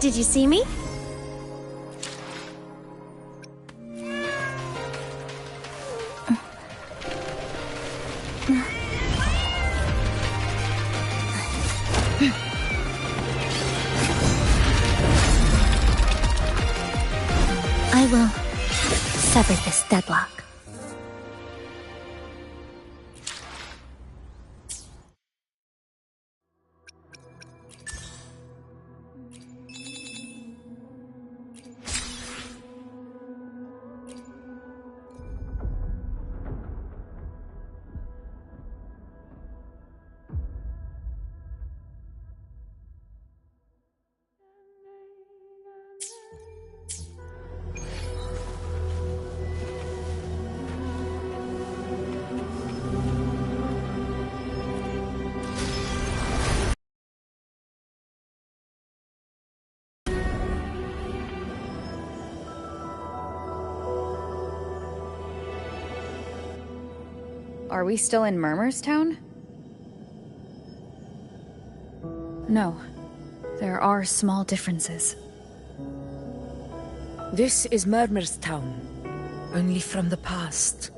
Did you see me? I will sever this deadlock. Are we still in Murmur's Town? No. There are small differences. This is Murmur's Town, only from the past.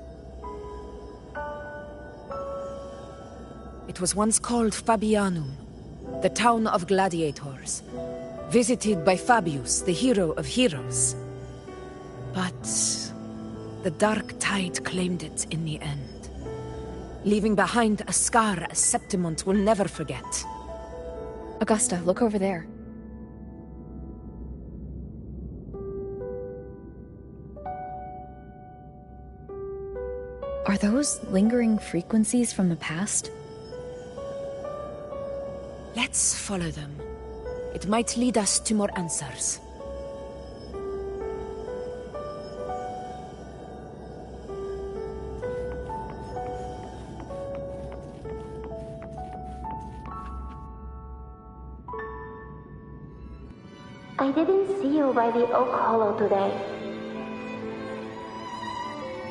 It was once called Fabianum, the town of gladiators, visited by Fabius, the hero of heroes. But the dark tide claimed it in the end, leaving behind a scar Septimont will never forget. Augusta, look over there. Are those lingering frequencies from the past? Let's follow them. It might lead us to more answers. I didn't see you by the Oak Hollow today.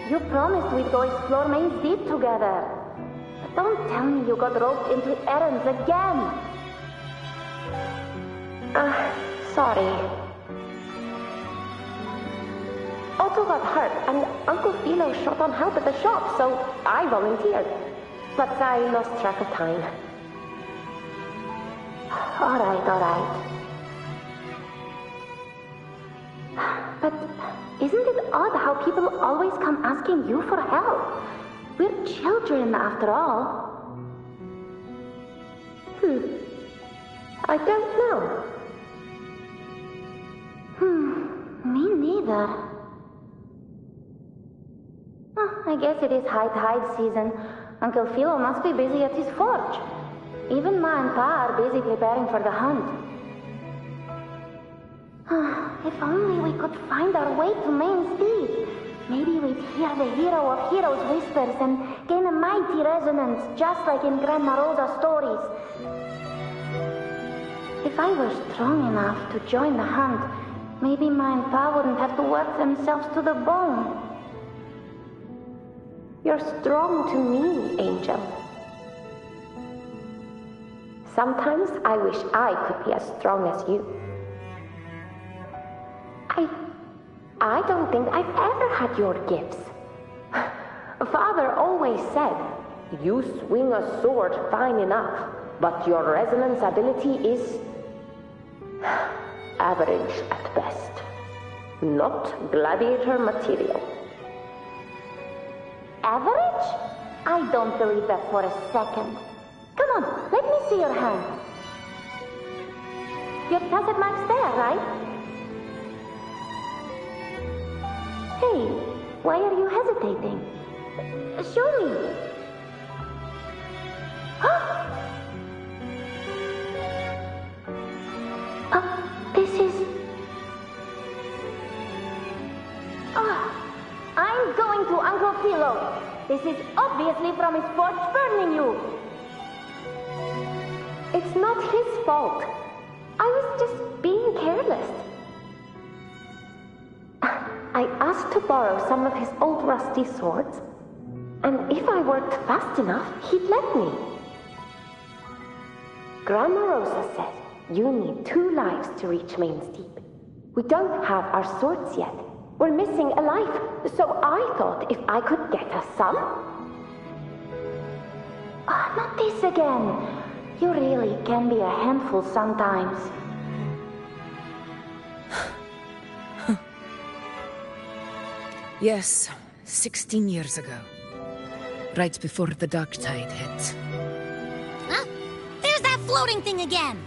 You promised we'd go explore Main's Deep together. But don't tell me you got roped into errands again. Sorry. Otto got hurt, and Uncle Philo shot on help at the shop, so I volunteered. But I lost track of time. All right. But isn't it odd how people always come asking you for help? We're children, after all. I don't know. Me neither. I guess it is high tide season. Uncle Philo must be busy at his forge. Even Ma and Pa are busy preparing for the hunt. If only we could find our way to Main's Deep. Maybe we'd hear the hero of heroes whispers and gain a mighty resonance, just like in Grandma Rosa's stories. If I were strong enough to join the hunt, maybe Ma and Pa wouldn't have to work themselves to the bone. You're strong to me, Angel. Sometimes I wish I could be as strong as you. I don't think I've ever had your gifts. Father always said, you swing a sword fine enough, but your resonance ability is average at best. Not gladiator material. Average? I don't believe that for a second. Come on, let me see your hand. Your tacit mark's there, right? Hey, why are you hesitating? Show me. This is... I'm going to Uncle Philo. This is obviously from his forge burning you. It's not his fault. I was just being careless. I asked to borrow some of his old rusty swords. And if I worked fast enough, he'd let me. Grandma Rosa said you need 2 lives to reach Main's Deep. We don't have our swords yet. We're missing a life, so I thought if I could get us some... Ah, not this again. You really can be a handful sometimes. Yes, 16 years ago. Right before the dark tide hit. Huh? There's that floating thing again!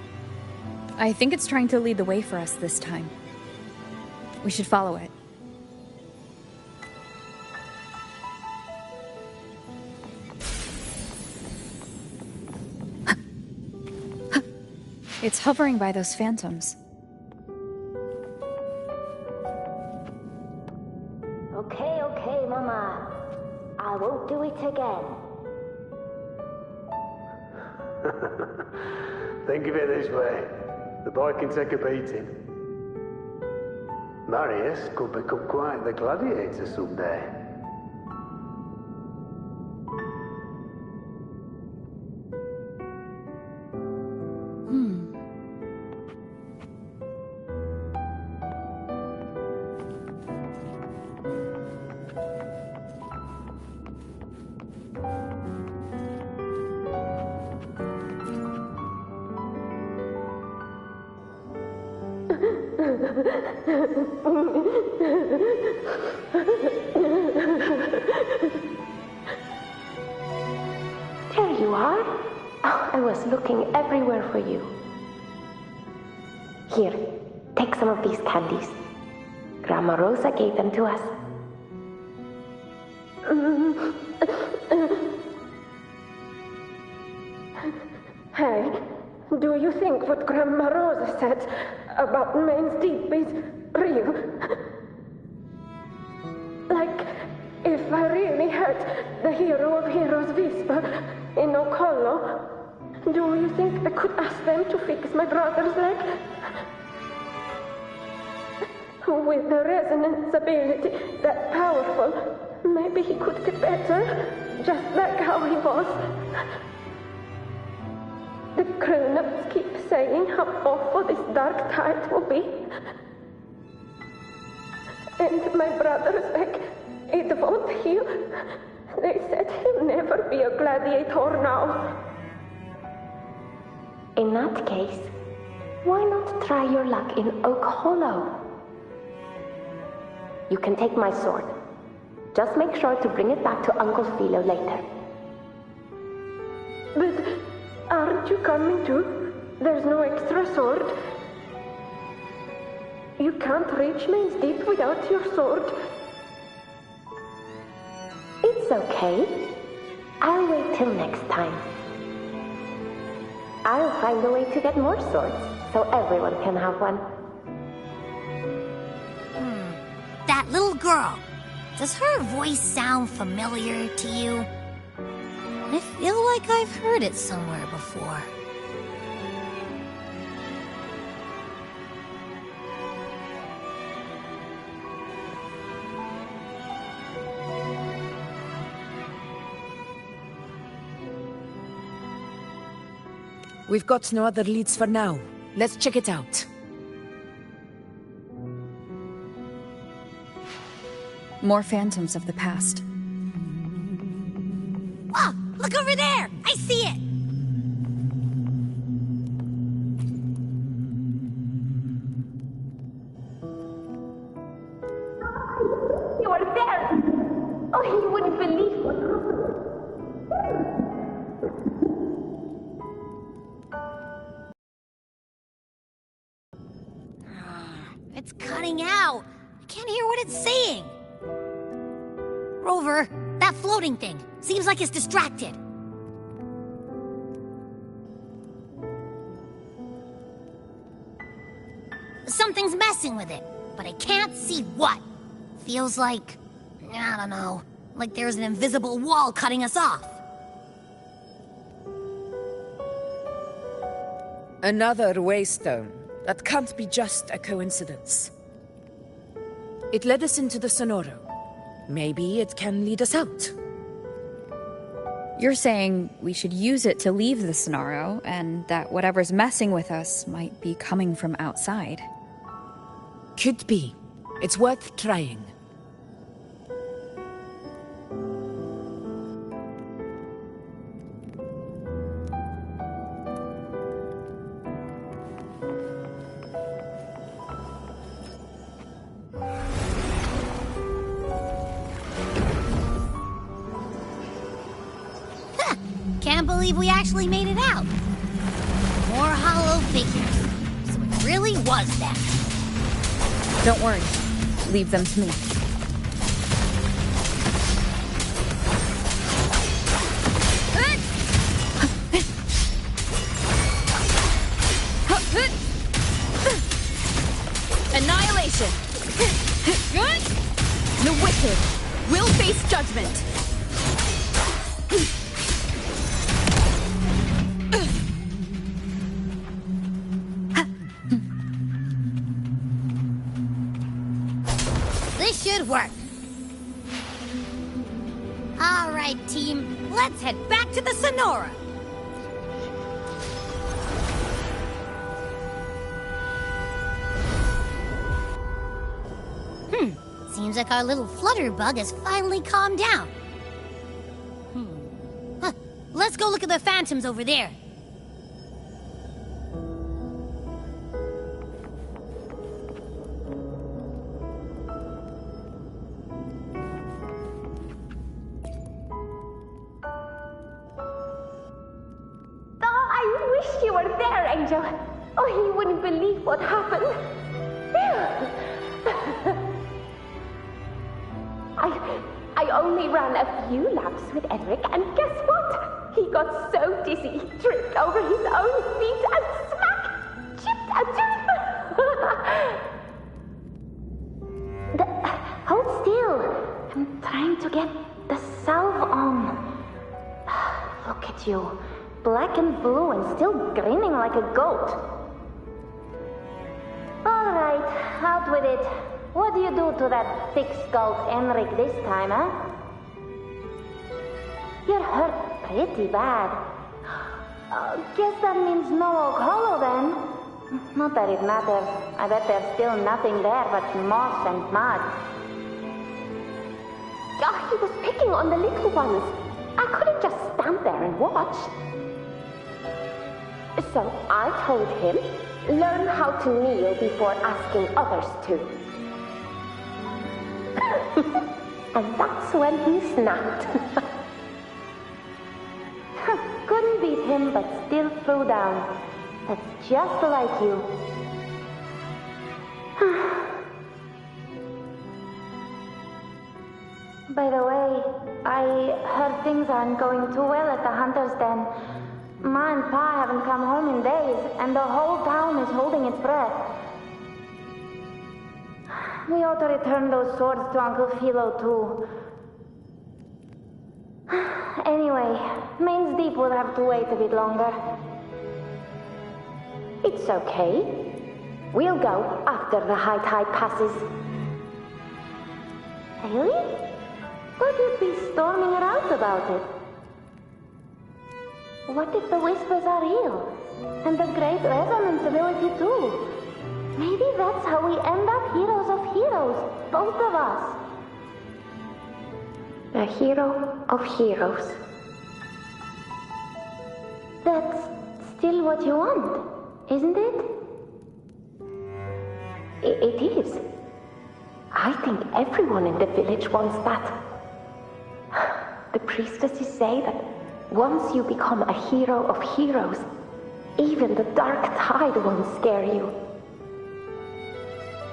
I think it's trying to lead the way for us this time. We should follow it. It's hovering by those phantoms. Okay, Mama. I won't do it again. Think of it this way. The boy can take a beating. Marius could become quite the gladiator someday. There you are. Oh, I was looking everywhere for you. Here, take some of these candies. Grandma Rosa gave them to us. Hey, do you think what Grandma Rosa said about Main's Deep is real? Like, if I really had the hero of heroes whisper in Okolo, do you think I could ask them to fix my brother's leg? With the resonance ability that powerful, maybe he could get better, just like how he was. The grown-ups keep saying how awful this dark tide will be. And my brother's leg, it won't heal. They said he'll never be a gladiator now. In that case, why not try your luck in Oak Hollow? You can take my sword. Just make sure to bring it back to Uncle Philo later. But aren't you coming too? There's no extra sword. You can't reach Main's Deep without your sword. It's okay. I'll wait till next time. I'll find a way to get more swords, so everyone can have one. That little girl. Does her voice sound familiar to you? I feel like I've heard it somewhere before. We've got no other leads for now. Let's check it out. More phantoms of the past. Oh, look over there! I see it! You are there! Oh, you wouldn't believe what happened. It's cutting out. I can't hear what it's saying. Rover, that floating thing. Seems like it's distracted. Something's messing with it, but I can't see what. Feels like, I don't know, like there's an invisible wall cutting us off. Another waystone. That can't be just a coincidence. It led us into the Sonoro. Maybe it can lead us out. You're saying we should use it to leave the Sonaro, and that whatever's messing with us might be coming from outside. Could be. It's worth trying. Can't believe we actually made it out. More hollow figures. So it really was them. Don't worry. Leave them to me. Annihilation! The wicked will face judgment! This should work. All right, team. Let's head back to the Sonora. Seems like our little flutterbug has finally calmed down. Let's go look at the phantoms over there. I wish you were there, Angel. Oh, you wouldn't believe what happened. I only ran a few laps with Eric, and guess what? He got so dizzy, he tripped over his own feet and smack! Chipped a tooth! Hold still. I'm trying to get the salve on. Look at you. Black and blue and still grinning like a goat. All right, out with it. What do you do to that thick-skulled Enric this time, huh? You're hurt pretty bad. Guess that means no Oak Hollow then. Not that it matters. I bet there's still nothing there but moss and mud. He was picking on the little ones. I couldn't just stand there and watch. So I told him, learn how to kneel before asking others to. And that's when he snapped. Couldn't beat him, but still threw down. That's just like you. By the way, I heard things aren't going too well at the Hunter's Den. Ma and Pa haven't come home in days, and the whole town is holding its breath. We ought to return those swords to Uncle Philo, too. Anyway, Main's Deep will have to wait a bit longer. It's okay. We'll go after the high tide passes. Really? Thought you'd be storming around about it. What if the whispers are real? And the great resonance ability too? Maybe that's how we end up heroes of heroes, both of us. A hero of heroes. That's still what you want, isn't it? It is. I think everyone in the village wants that. The priestesses say that once you become a hero of heroes, even the dark tide won't scare you.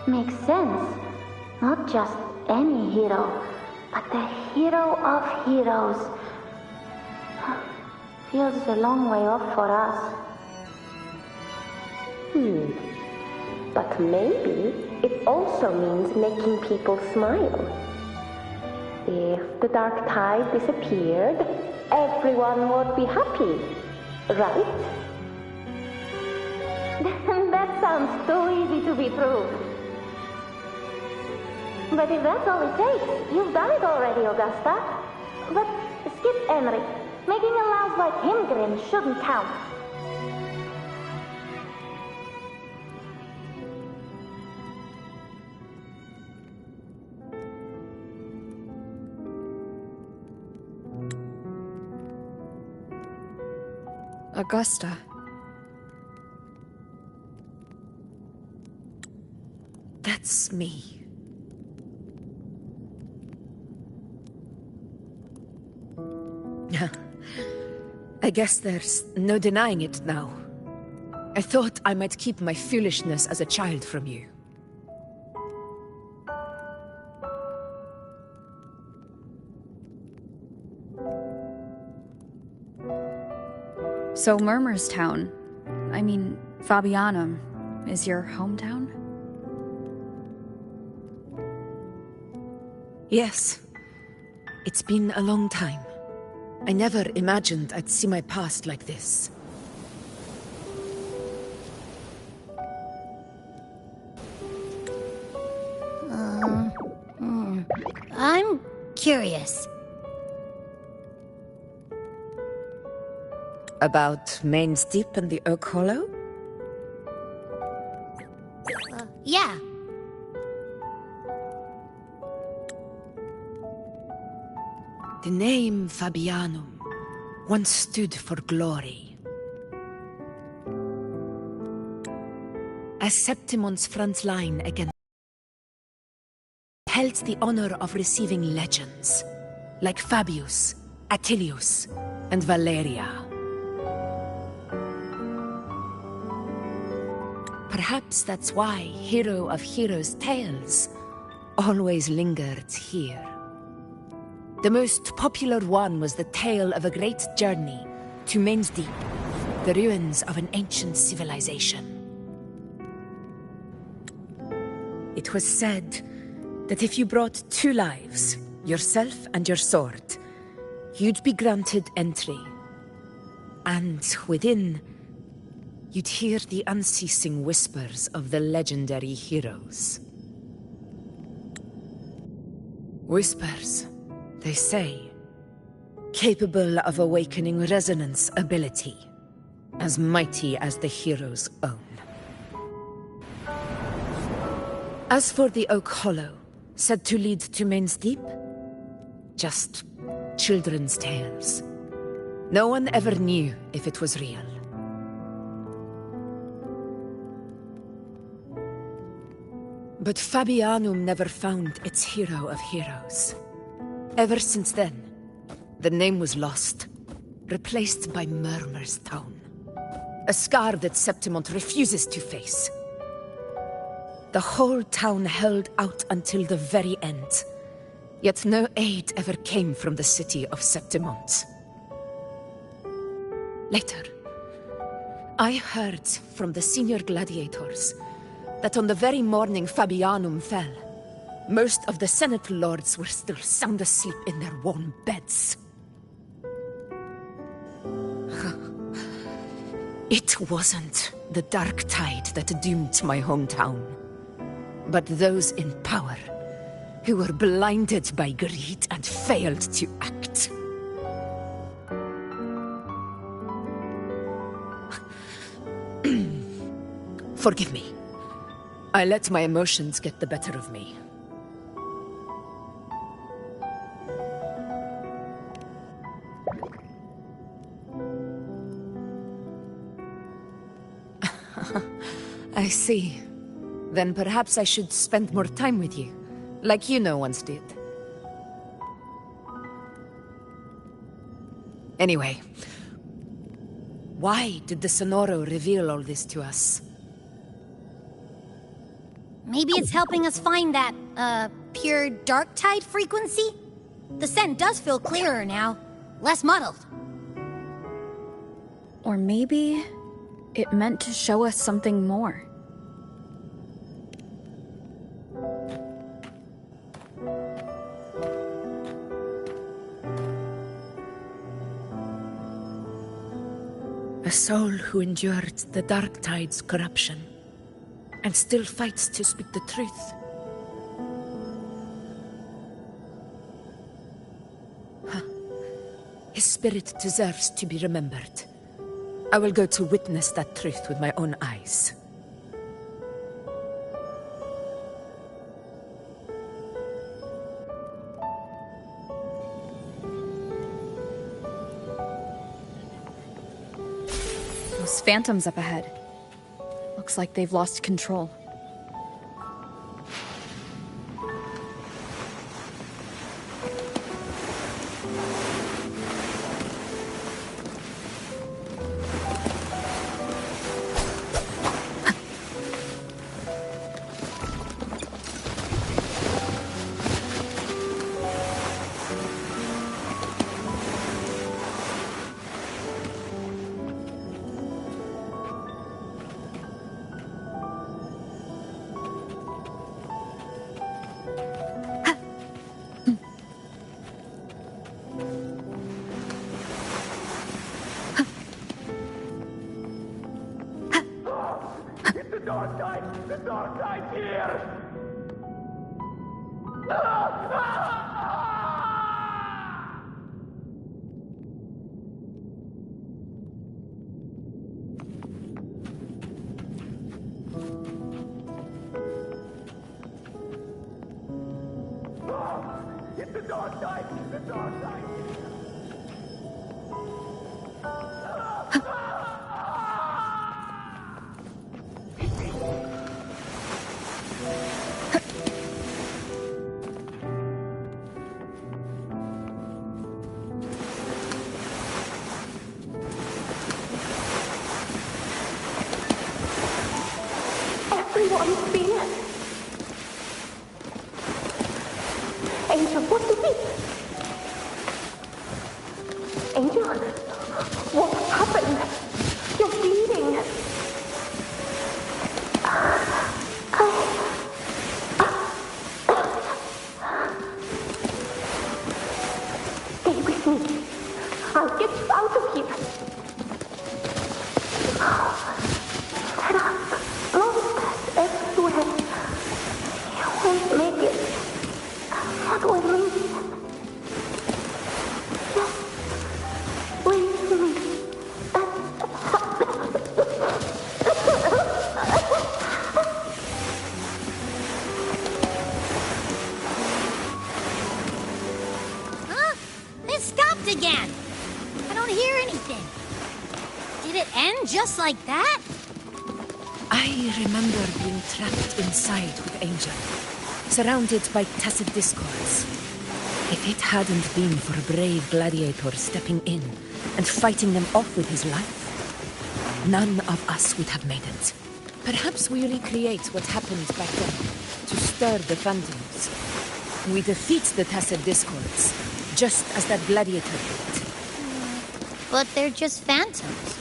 Makes sense. Not just any hero, but the hero of heroes. Feels a long way off for us. But maybe it also means making people smile. If the dark tide disappeared, everyone would be happy, right? That sounds too easy to be true. But if that's all it takes, you've done it already, Augusta. But skip Enric. Making a louse like him grin shouldn't count. Augusta. That's me. I guess there's no denying it now. I thought I might keep my foolishness as a child from you. So Murmurstown, I mean, Fabianum, is your hometown? Yes. It's been a long time. I never imagined I'd see my past like this. I'm curious. About Main's Deep and the Oak Hollow? Yeah. The name Fabianum once stood for glory. As Septimon's front line against held the honor of receiving legends like Fabius, Attilius, and Valeria. Perhaps that's why Hero of Heroes' tales always lingered here. The most popular one was the tale of a great journey to Main's Deep, the ruins of an ancient civilization. It was said that if you brought 2 lives, yourself and your sword, you'd be granted entry. And within, you'd hear the unceasing whispers of the legendary heroes. Whispers, they say, capable of awakening resonance ability, as mighty as the hero's own. As for the Oak Hollow, said to lead to Main's Deep, just children's tales. No one ever knew if it was real. But Fabianum never found its hero of heroes. Ever since then, the name was lost, replaced by Murmurstown. A scar that Septimont refuses to face. The whole town held out until the very end, yet no aid ever came from the city of Septimont. Later, I heard from the senior gladiators that on the very morning Fabianum fell, most of the Senate lords were still sound asleep in their warm beds. It wasn't the dark tide that doomed my hometown, but those in power who were blinded by greed and failed to act. Forgive me. I let my emotions get the better of me. I see. Then perhaps I should spend more time with you, like you once did. Anyway, why did the Sonoro reveal all this to us? Maybe it's helping us find that, pure dark tide frequency? The scent does feel clearer now, less muddled. Or maybe it meant to show us something more. A soul who endured the dark tide's corruption and still fights to speak the truth. His spirit deserves to be remembered. I will go to witness that truth with my own eyes. Those phantoms up ahead. Looks like they've lost control. The dark side here! It's the dark side! The dark side! Everyone's been... Angel, what is it? Angel, what happened? You're bleeding. Stay with me. I'll get you out of here. There are monsters everywhere. You won't make it. What will we do? Just wait for me. Huh? It stopped again. I don't hear anything. Did it end just like that? I remember being trapped inside with Angel, surrounded by tacit discords. If it hadn't been for a brave gladiator stepping in and fighting them off with his life, none of us would have made it. Perhaps we recreate what happened back then, to stir the phantoms. We defeat the tacit discords, just as that gladiator did. But they're just phantoms.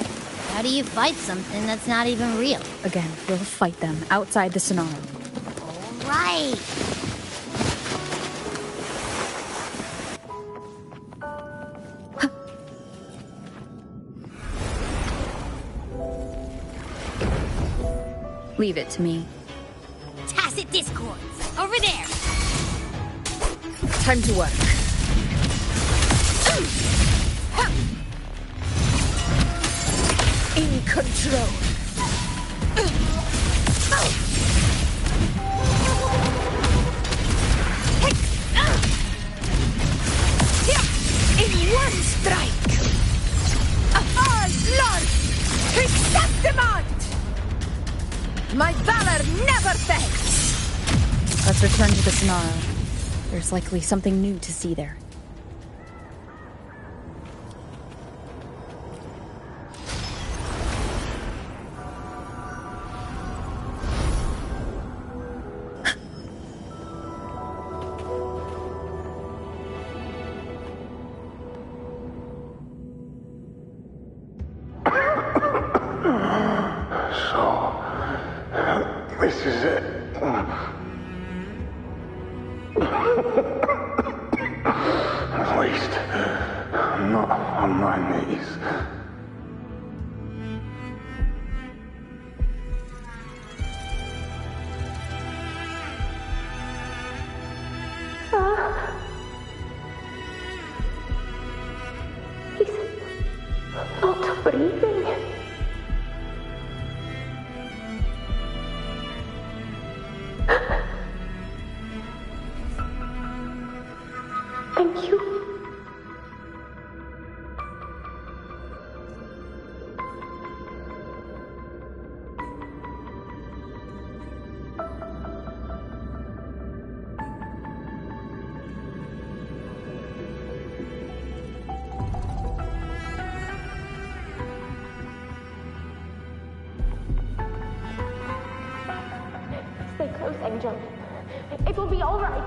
How do you fight something that's not even real? Again, we'll fight them outside the Sonaro. All right. Leave it to me. Tacit discords. Over there. Time to work. In control. In one strike. Lord! Chrysanthemum! My valor never fails! Let's return to the Sonaro. There's likely something new to see there. This is it. At least, I'm not on my knees. Thank you. Stay close, Angel. It will be all right.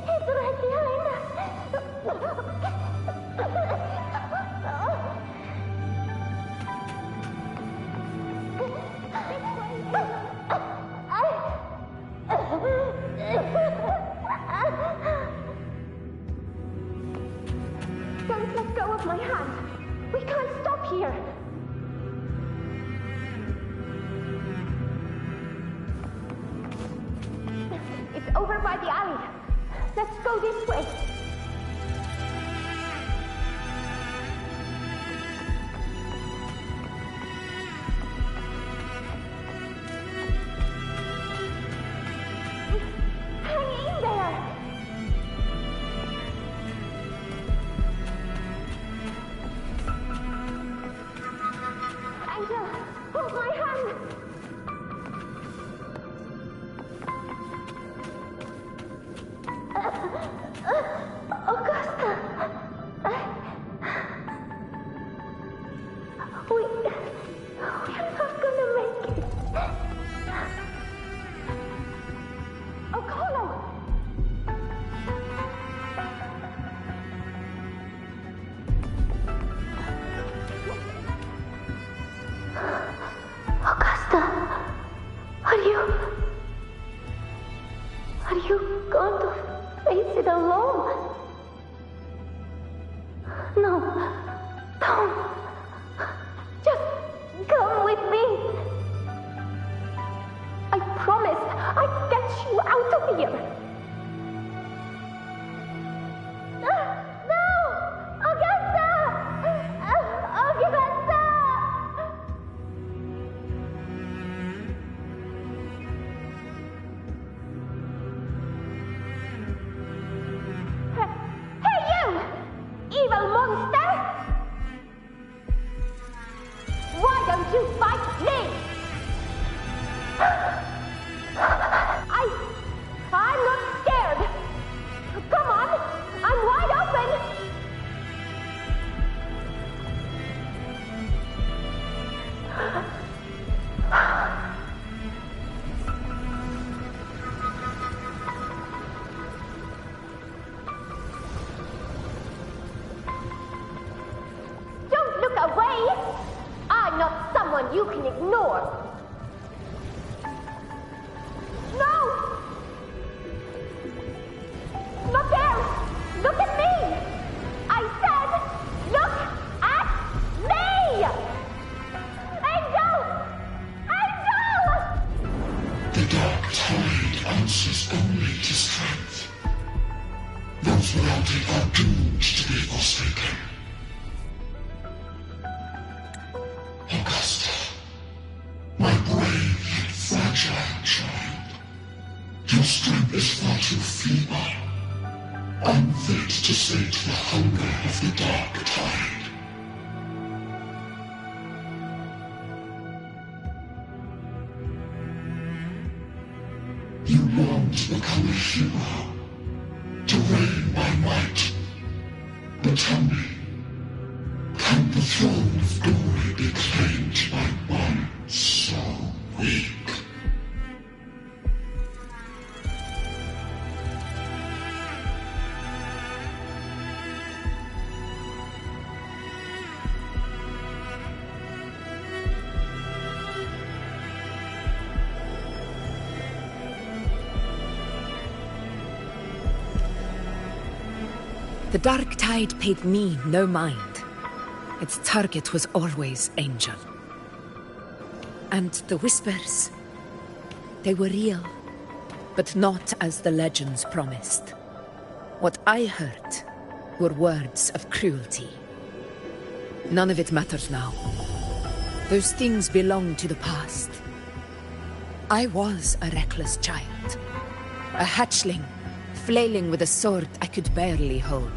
It's right behind us. Don't let go of my hand. We can't stop here. It's over by the alley. Let's go this way. Hang in there. Angel, hold my hand. Augusta. We're not gonna make it. Okolo. Augusta, are you going to face it alone? No, don't. Just come with me. I promised I'd get you out of here. No! Augusta! Augusta! Hey, you! Evil monster! Why don't you fight me? I'm not scared. Come on, I'm wide open. Don't look away. I'm not someone you can ignore. No! Look there! Look at me! I said, look at me! Angel! Angel! The dark tide answers only to strength. Those without it are doomed to be forsaken. Augusta, my brave yet fragile child, your strength is far too feeble, unfit to sate the hunger of the dark tide. You long to become a hero, to reign by might, but tell me, can the throne of glory be claimed by one so weak? The dark tide paid me no mind. Its target was always Angel. And the whispers, they were real, but not as the legends promised. What I heard were words of cruelty. None of it matters now. Those things belong to the past. I was a reckless child. A hatchling, flailing with a sword I could barely hold.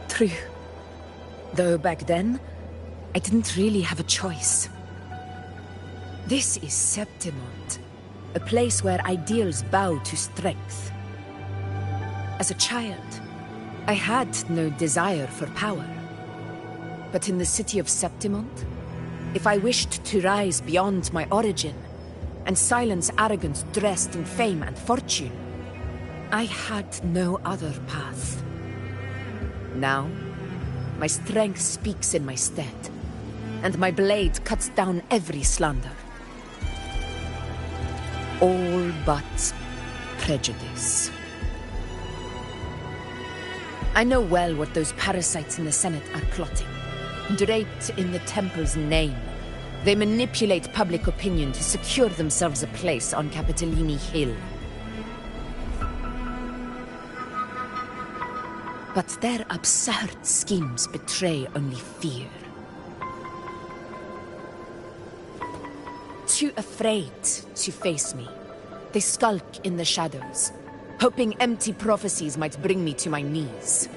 True. Though back then, I didn't really have a choice. This is Septimont, a place where ideals bow to strength. As a child, I had no desire for power. But in the city of Septimont, if I wished to rise beyond my origin and silence arrogance dressed in fame and fortune, I had no other path. Now, my strength speaks in my stead, and my blade cuts down every slander. All but prejudice. I know well what those parasites in the Senate are plotting. Draped in the Temple's name, they manipulate public opinion to secure themselves a place on Capitolini Hill. But their absurd schemes betray only fear. Too afraid to face me, they skulk in the shadows, hoping empty prophecies might bring me to my knees.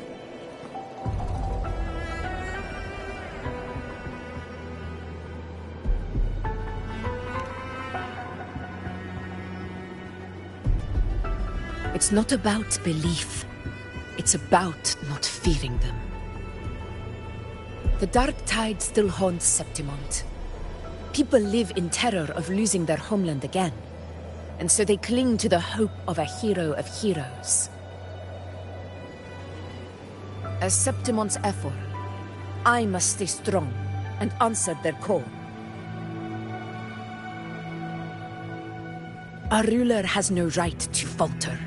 It's not about belief. It's about not fearing them. The dark tide still haunts Septimont. People live in terror of losing their homeland again, and so they cling to the hope of a hero of heroes. As Septimont's Ephor, I must stay strong and answer their call. A ruler has no right to falter.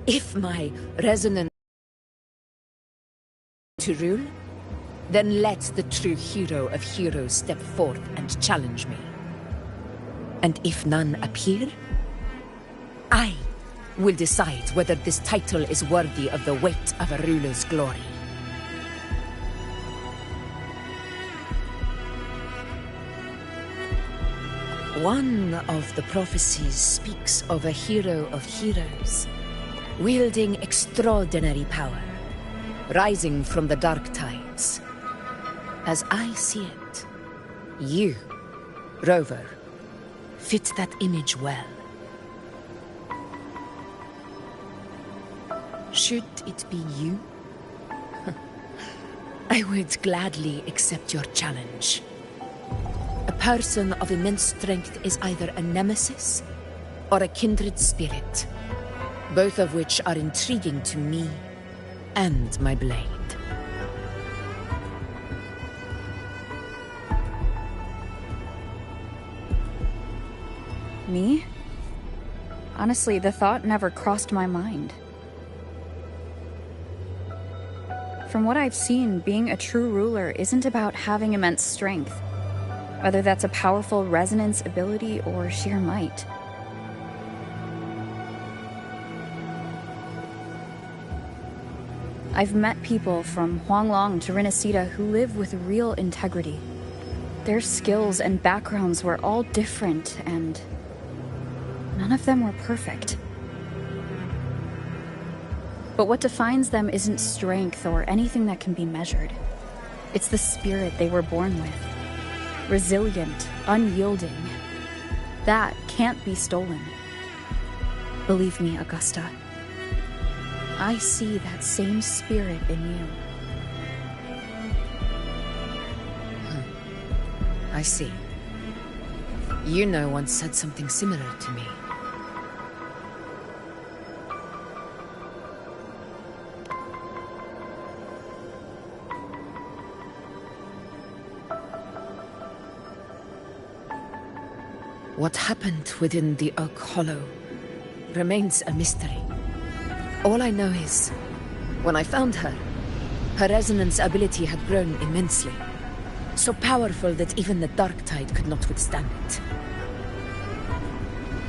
If my resonance to rule, then let the true hero of heroes step forth and challenge me. And if none appear, I will decide whether this title is worthy of the weight of a ruler's glory. One of the prophecies speaks of a hero of heroes, wielding extraordinary power, rising from the dark tides. As I see it, you, Rover, fit that image well. Should it be you, I would gladly accept your challenge. A person of immense strength is either a nemesis or a kindred spirit, both of which are intriguing to me and my blade. Me? Honestly, the thought never crossed my mind. From what I've seen, being a true ruler isn't about having immense strength, whether that's a powerful resonance ability or sheer might. I've met people from Huanglong to Rinasita who live with real integrity. Their skills and backgrounds were all different, and none of them were perfect. But what defines them isn't strength or anything that can be measured. It's the spirit they were born with. Resilient, unyielding. That can't be stolen. Believe me, Augusta. I see that same spirit in you. I see. Yuno once said something similar to me. What happened within the Oak Hollow remains a mystery. All I know is, when I found her, Her resonance ability had grown immensely. So powerful that even the dark tide could not withstand it.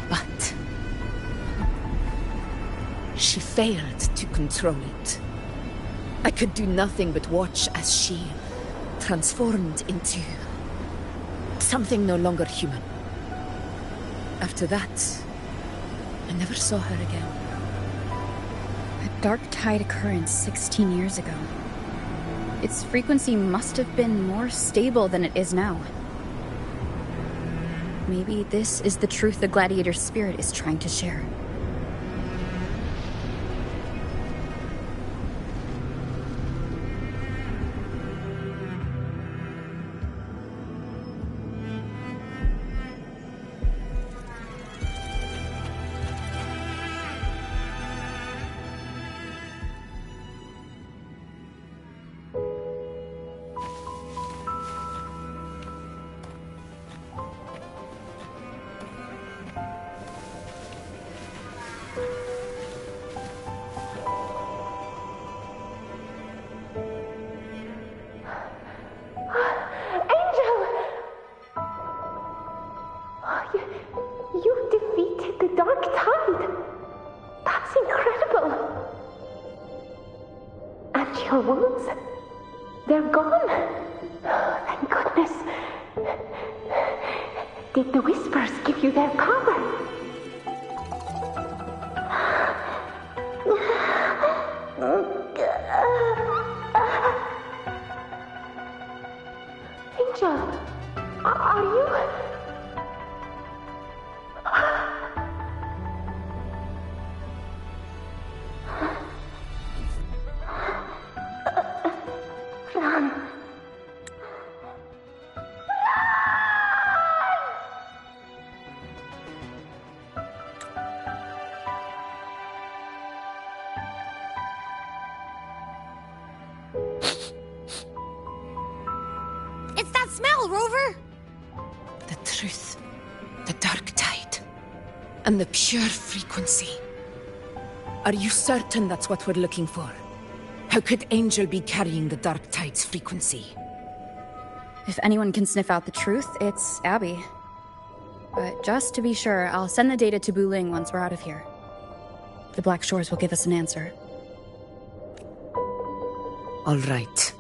But she failed to control it. I could do nothing but watch as she transformed into something no longer human. After that, I never saw her again. A dark tide occurrence 16 years ago. Its frequency must have been more stable than it is now. Maybe this is the truth the gladiator's spirit is trying to share. Your wounds? They're gone? Thank goodness. Did the Whispers give you their power? Angel, are you... It's that smell, Rover! The truth, the dark tide, and the pure frequency. Are you certain that's what we're looking for? How could Angel be carrying the dark tide's frequency? If anyone can sniff out the truth, it's Abby. But just to be sure, I'll send the data to Buling once we're out of here. The Black Shores will give us an answer. All right.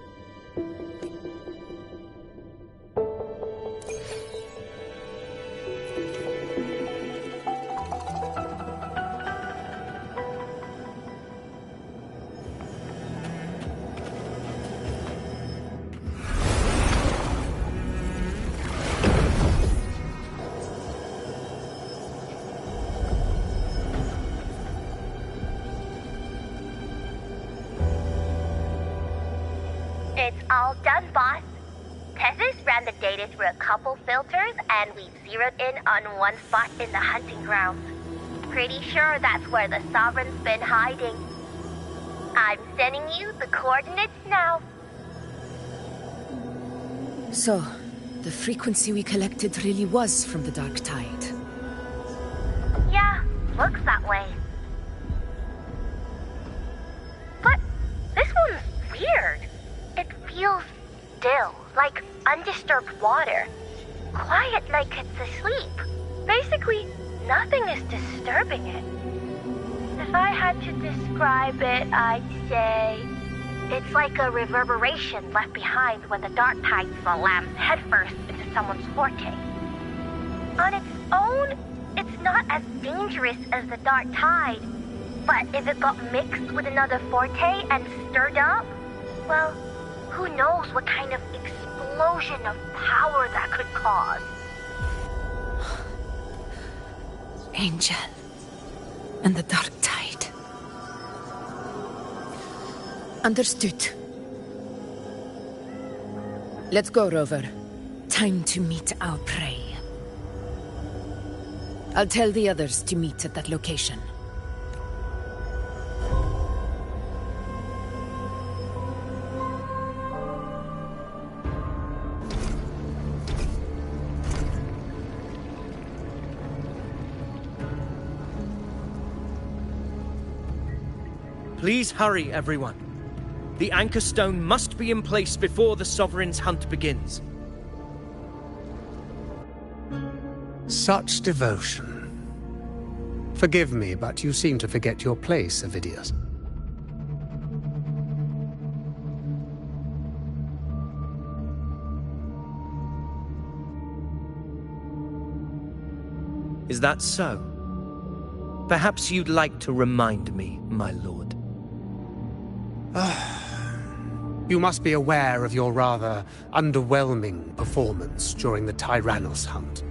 It's all done, boss. Tessus ran the data through a couple filters, and we zeroed in on one spot in the hunting grounds. Pretty sure that's where the Sovereign's been hiding. I'm sending you the coordinates now. So, the frequency we collected really was from the dark tide. Yeah, looks that way. But this one's weird. It feels still, like undisturbed water. Quiet like it's asleep. Basically, nothing is disturbing it. If I had to describe it, I'd say it's like a reverberation left behind when the dark tide slams headfirst into someone's forte. On its own, it's not as dangerous as the dark tide, but if it got mixed with another forte and stirred up, well, who knows what kind of explosion of power that could cause. Angel and the dark tide. Understood. Let's go, Rover. Time to meet our prey. I'll tell the others to meet at that location. Please hurry, everyone. The Anchor Stone must be in place before the Sovereign's hunt begins. Such devotion. Forgive me, but you seem to forget your place, Avidius. Is that so? Perhaps you'd like to remind me, my lord. You must be aware of your rather underwhelming performance during the Tyrannos hunt.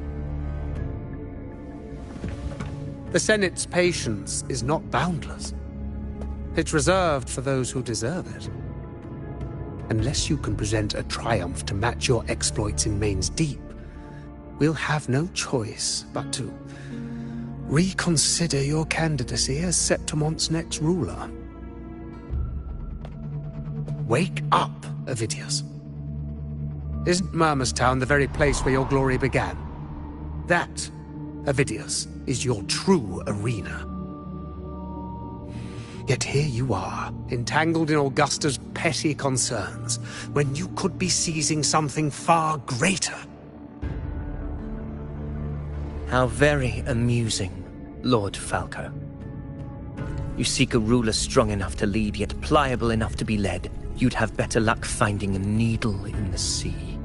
The Senate's patience is not boundless. It's reserved for those who deserve it. Unless you can present a triumph to match your exploits in Main's Deep, we'll have no choice but to reconsider your candidacy as Septimon's next ruler. Wake up, Avidius. Isn't Murmustown the very place where your glory began? That, Avidius, is your true arena. Yet here you are, entangled in Augusta's petty concerns, when you could be seizing something far greater. How very amusing, Lord Falco. You seek a ruler strong enough to lead, yet pliable enough to be led. You'd have better luck finding a needle in the sea.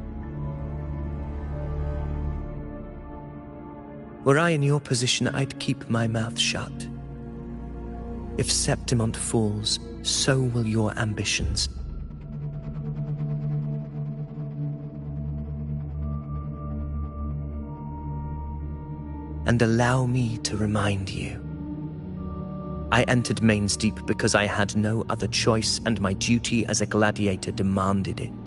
Were I in your position, I'd keep my mouth shut. If Septimont falls, so will your ambitions. And allow me to remind you. I entered Main's Deep because I had no other choice, and my duty as a gladiator demanded it.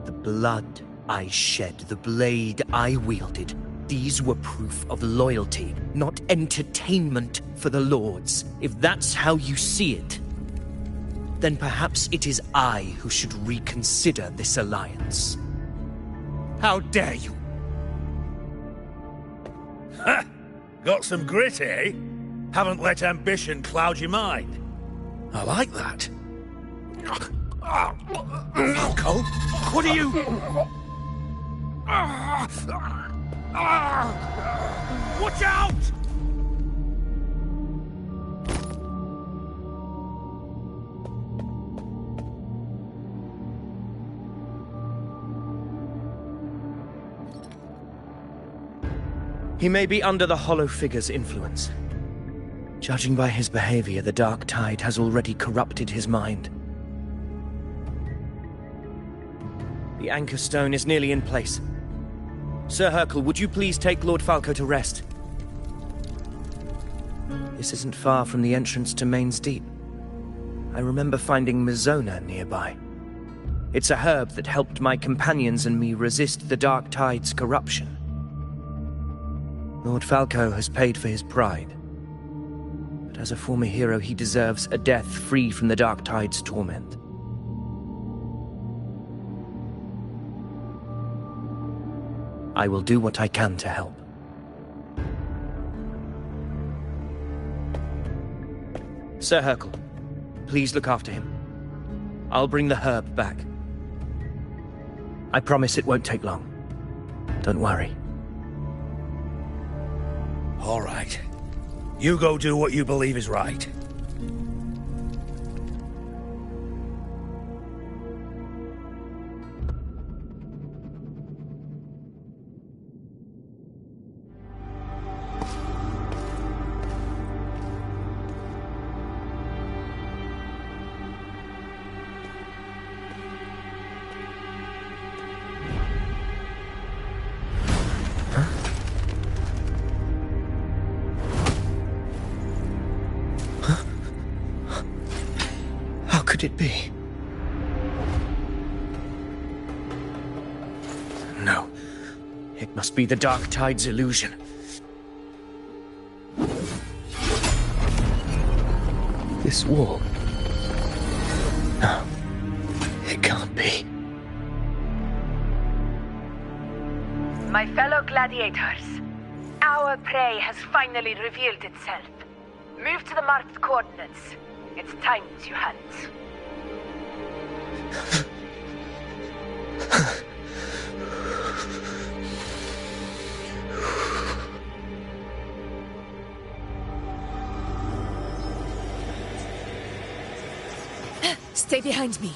The blood I shed, the blade I wielded, these were proof of loyalty, not entertainment for the Lords. If that's how you see it, then perhaps it is I who should reconsider this alliance. How dare you? Ha! Got some grit, eh? Haven't let ambition cloud your mind. I like that. Falco, what are you... Watch out! He may be under the Hollow Figure's influence. Judging by his behavior, the Dark Tide has already corrupted his mind. The Anchor Stone is nearly in place. Sir Hercule, would you please take Lord Falco to rest? This isn't far from the entrance to Main's Deep. I remember finding Mizona nearby. It's a herb that helped my companions and me resist the Dark Tide's corruption. Lord Falco has paid for his pride. But as a former hero, he deserves a death free from the Dark Tide's torment. I will do what I can to help. Sir Hercule, please look after him. I'll bring the herb back. I promise it won't take long. Don't worry. All right. You go do what you believe is right. Could it be? No. It must be the Dark Tide's illusion. This wall. No. It can't be. My fellow gladiators, our prey has finally revealed itself. Move to the marked coordinates. It's time, your hands. Stay behind me.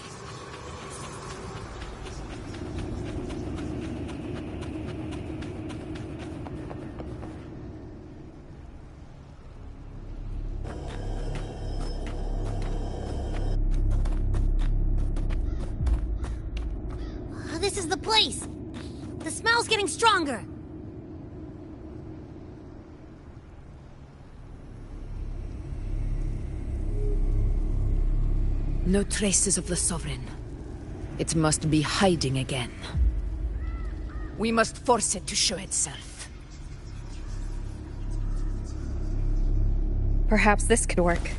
This is the place. The smell's getting stronger. No traces of the Sovereign. It must be hiding again. We must force it to show itself. Perhaps this could work.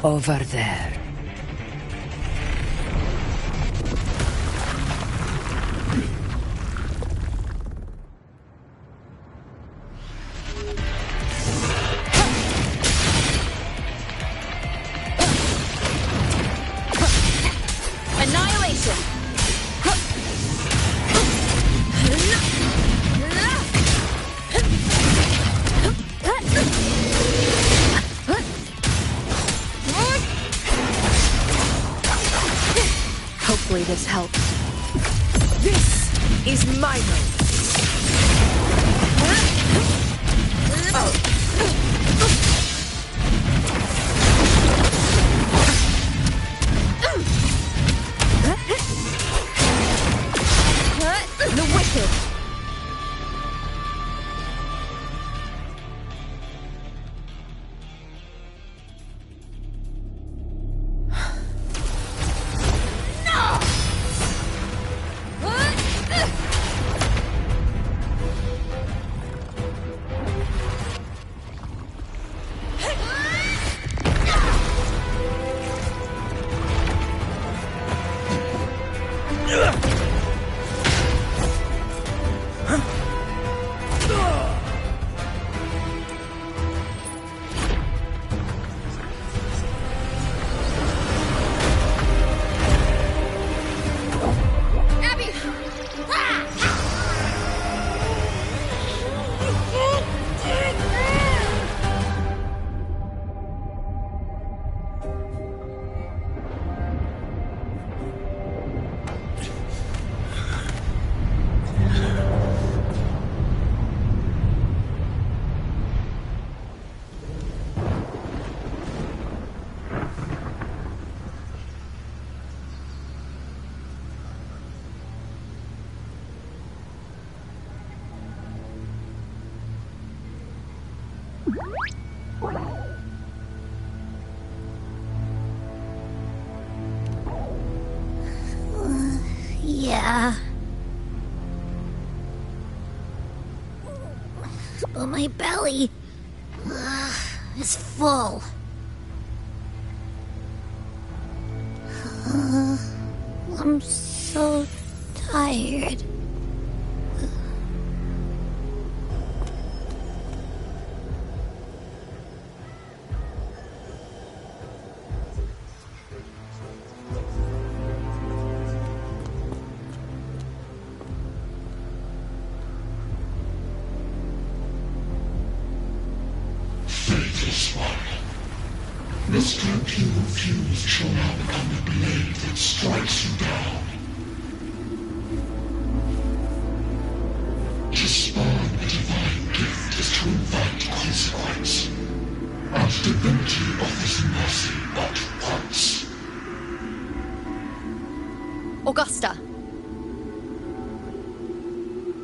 Over there. Annihilation! Hopefully this helps. This is my moment. The wicked! Yeah. But my belly is full. I'm so tired. Faithless one. The strength you refuse shall now become the blade that strikes you down. To spawn a divine gift is to invite consequence. And divinity offers mercy but once. Augusta!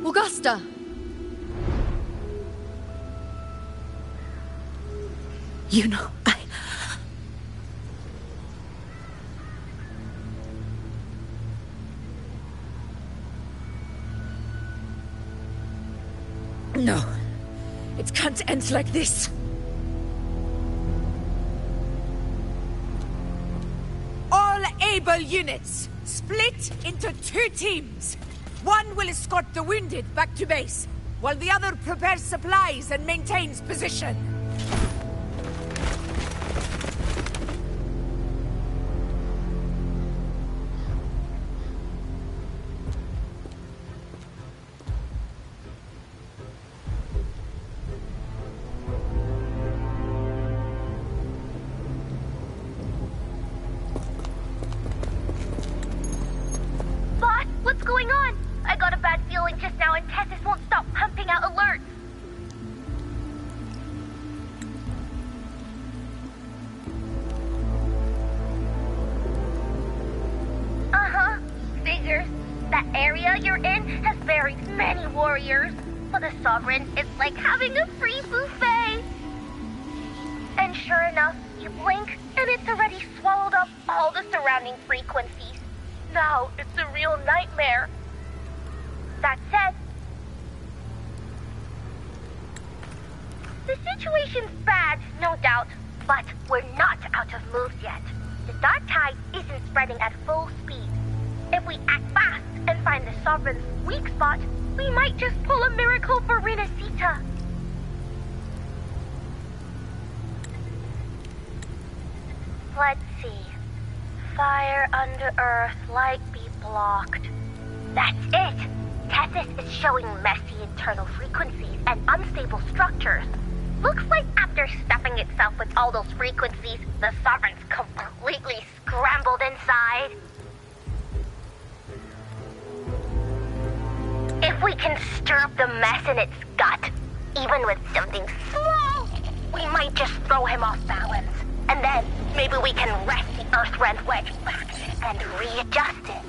Augusta! You know, No. It can't end like this. All able units, split into 2 teams. One will escort the wounded back to base, while the other prepares supplies and maintains position. What's going on? I got a bad feeling just now and Tessus won't stop pumping out alerts. Uh-huh. Figures. That area you're in has buried many warriors. For the Sovereign, it's like having a free buffet. And sure enough, you blink and it's already swallowed up all the surrounding frequencies. Now it's a real nightmare. That said, the situation's bad, no doubt, but we're not out of moves yet. The dark tide isn't spreading at full speed. If we act fast and find the Sovereign's weak spot, we might just pull a miracle for Renacita. Let's see. Fire under earth, light be blocked. That's it! Tessus is showing messy internal frequencies and unstable structures. Looks like after stuffing itself with all those frequencies, the Sovereign's completely scrambled inside. If we can stir up the mess in its gut, even with something small, we might just throw him off balance. And then, maybe we can wrest the Earthrend wedge back and readjust it.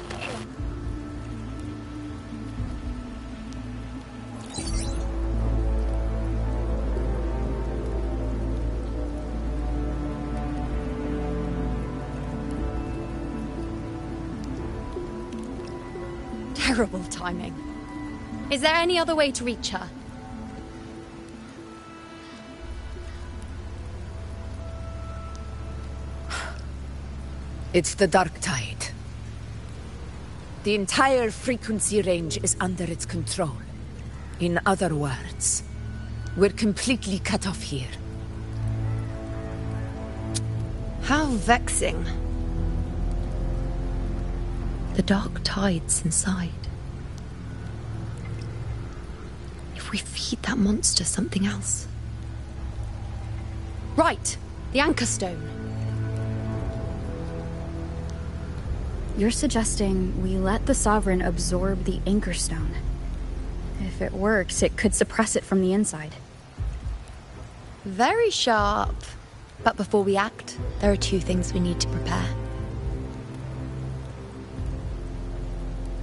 Terrible timing. Is there any other way to reach her? It's the dark tide. The entire frequency range is under its control. In other words, we're completely cut off here. How vexing. The dark tide's inside. If we feed that monster something else. Right, the Anchor Stone. You're suggesting we let the Sovereign absorb the Anchor Stone. If it works, it could suppress it from the inside. Very sharp. But before we act, there are 2 things we need to prepare.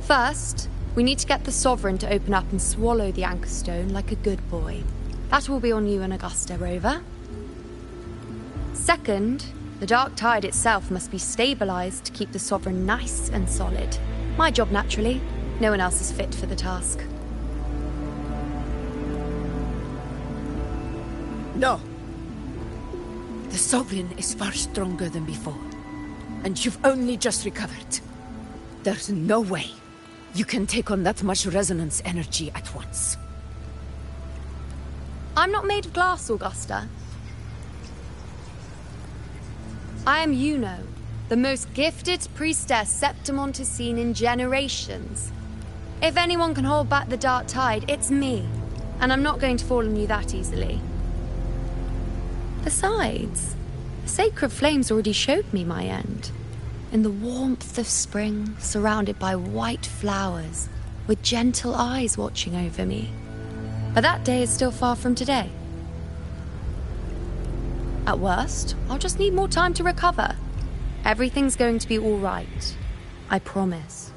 First, we need to get the Sovereign to open up and swallow the Anchor Stone like a good boy. That will be on you and Augusta, Rover. Second, the dark tide itself must be stabilized to keep the Sovereign nice and solid. My job, naturally. No one else is fit for the task. No. The Sovereign is far stronger than before. And you've only just recovered. There's no way you can take on that much resonance energy at once. I'm not made of glass, Augusta. I am Yuno, the most gifted priestess Septimont has seen in generations. If anyone can hold back the dark tide, it's me. And I'm not going to fall on you that easily. Besides, the sacred flames already showed me my end. In the warmth of spring, surrounded by white flowers, with gentle eyes watching over me. But that day is still far from today. At worst, I'll just need more time to recover. Everything's going to be all right. I promise.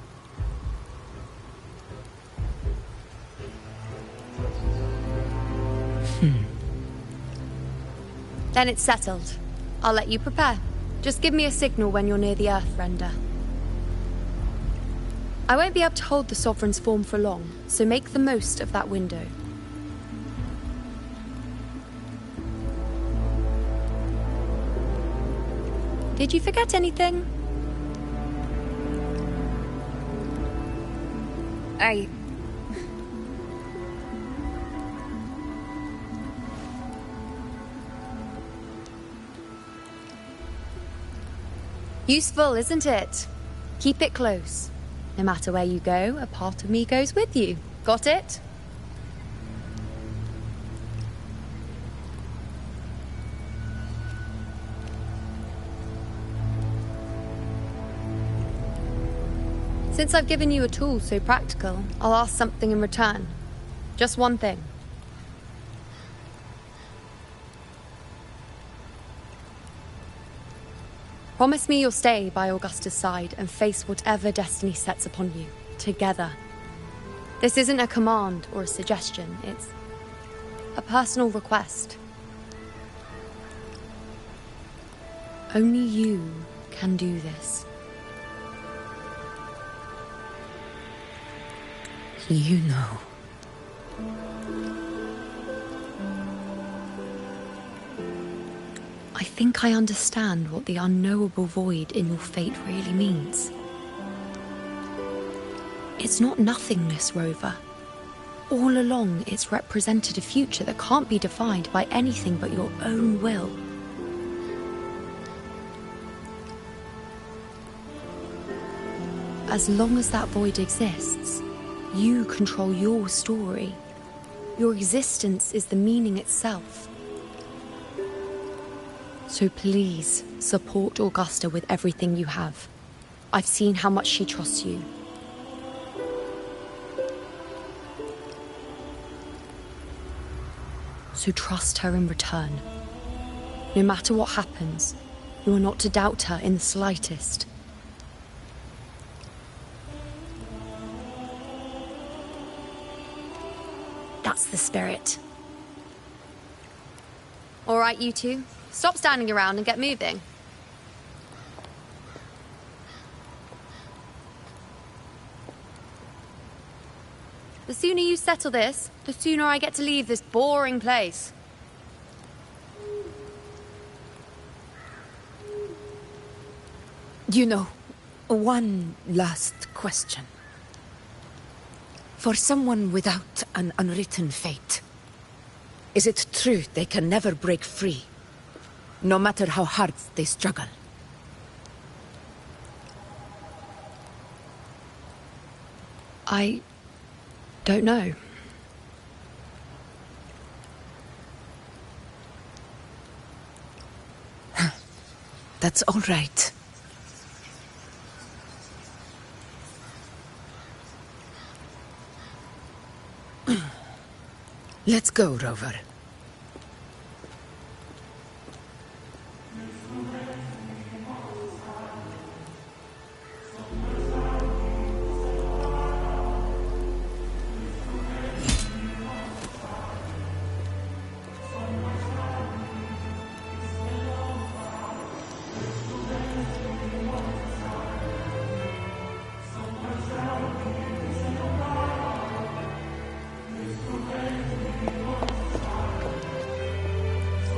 Then it's settled. I'll let you prepare. Just give me a signal when you're near the Earthrender. I won't be able to hold the Sovereign's form for long, so make the most of that window. Did you forget anything? Useful, isn't it? Keep it close. No matter where you go, a part of me goes with you. Got it? Since I've given you a tool so practical, I'll ask something in return. Just one thing. Promise me you'll stay by Augusta's side and face whatever destiny sets upon you, together. This isn't a command or a suggestion, it's a personal request. Only you can do this. You know. I think I understand what the unknowable void in your fate really means. It's not nothingness, Rover. All along, it's represented a future that can't be defined by anything but your own will. As long as that void exists, you control your story. Your existence is the meaning itself. So please, support Augusta with everything you have. I've seen how much she trusts you. So trust her in return. No matter what happens, you are not to doubt her in the slightest. That's the spirit. All right, you two. Stop standing around and get moving. The sooner you settle this, the sooner I get to leave this boring place. You know, one last question. For someone without an unwritten fate, is it true they can never break free, no matter how hard they struggle? I don't know. That's all right. Let's go, Rover.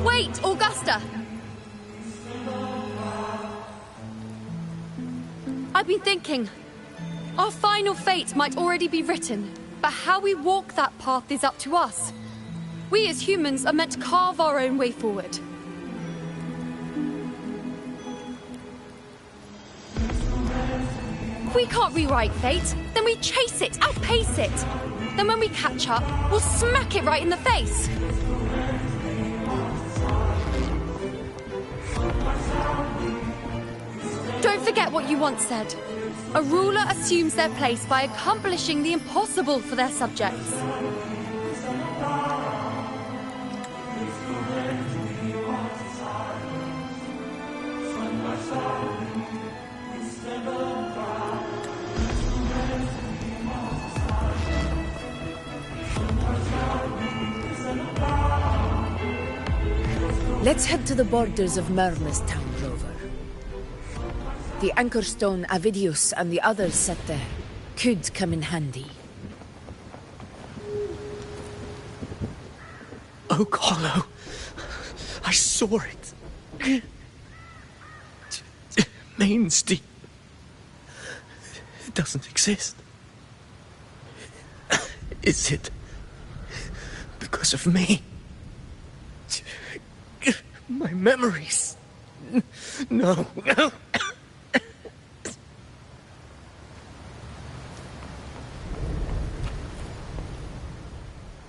Wait, Augusta! I've been thinking. Our final fate might already be written, but how we walk that path is up to us. We as humans are meant to carve our own way forward. If we can't rewrite fate, then we chase it, outpace it. Then when we catch up, we'll smack it right in the face. Don't forget what you once said. A ruler assumes their place by accomplishing the impossible for their subjects. Let's head to the borders of Myrna's town, Rover. The anchor stone Avidius and the others set there could come in handy. Oak Hollow. I saw it. Mainsty doesn't exist. Is it because of me? My memories? No.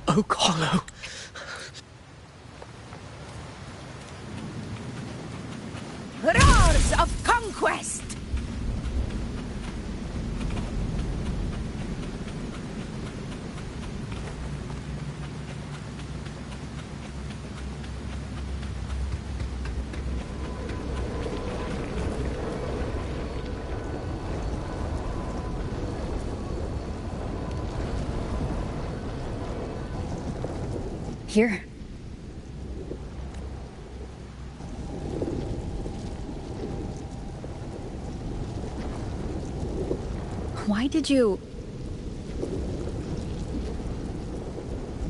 Oak Hollow. Roars of conquest! Here. Why did you...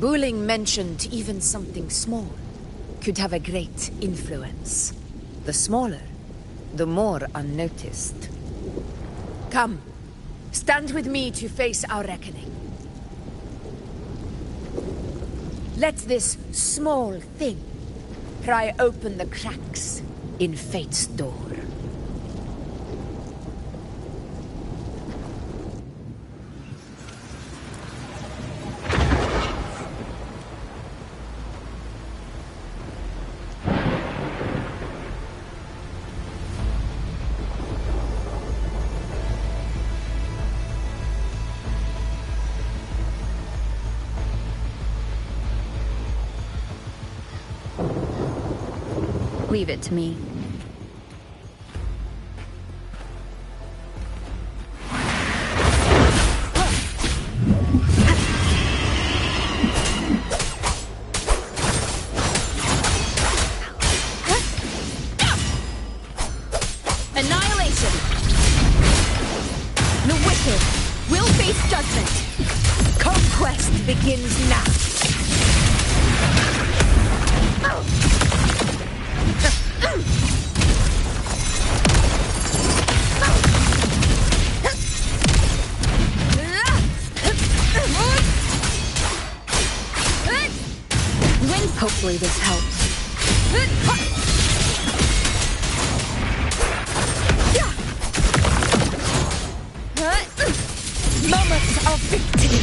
Buling mentioned even something small could have a great influence. The smaller, the more unnoticed. Come, stand with me to face our reckoning. Let this small thing pry open the cracks in fate's door. Leave it to me. Annihilation! The wicked will face judgment! Conquest begins now! Hopefully this helps. Moments of victory!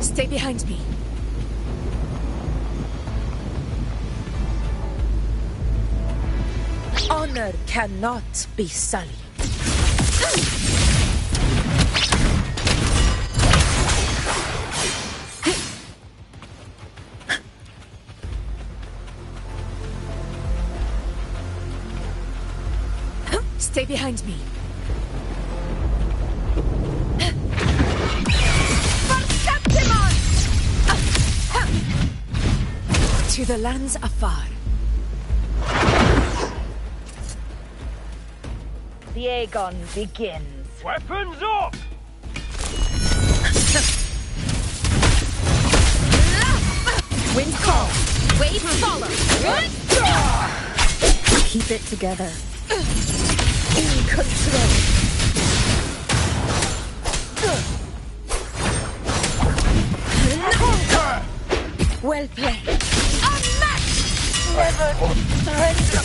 Stay behind me. Honor cannot be sullied. Stay behind me. To the lands afar. The Aegon begins. Weapons up! Wind call. Wave follow. Keep it together. In control. Well played. Unmatched! Never surrender.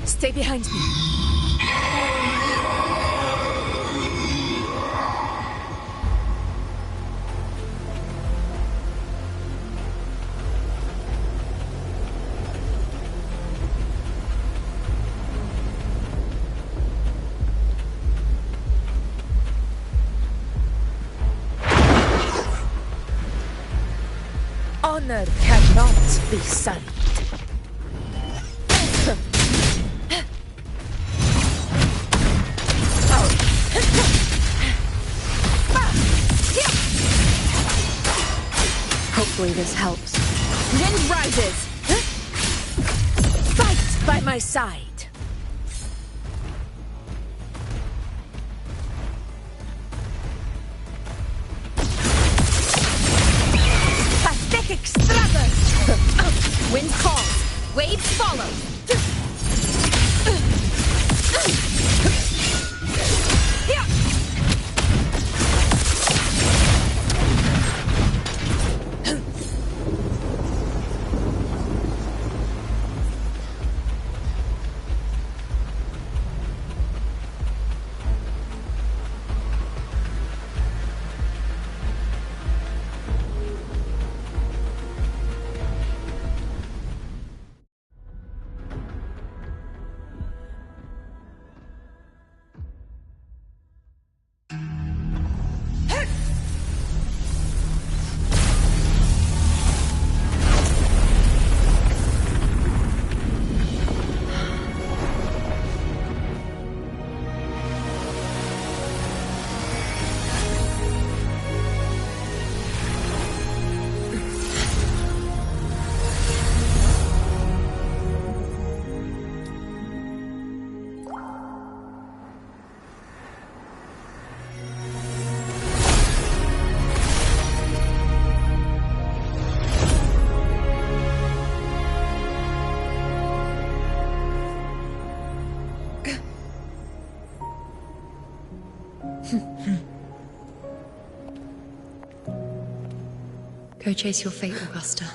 Stay behind me. honor cannot be sullied. Hopefully this helps. Wind rises! Fight by my side! Pathetic struggles! Wind calls, waves follow. Go chase your fate, Augusta.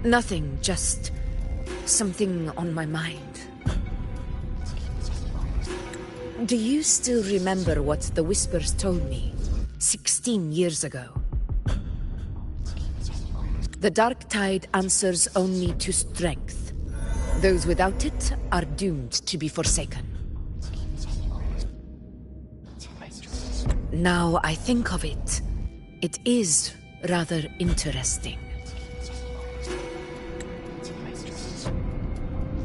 Nothing, just something on my mind. Do you still remember what the Whispers told me 16 years ago? The dark tide answers only to strength. Those without it are doomed to be forsaken. Now I think of it, it is rather interesting.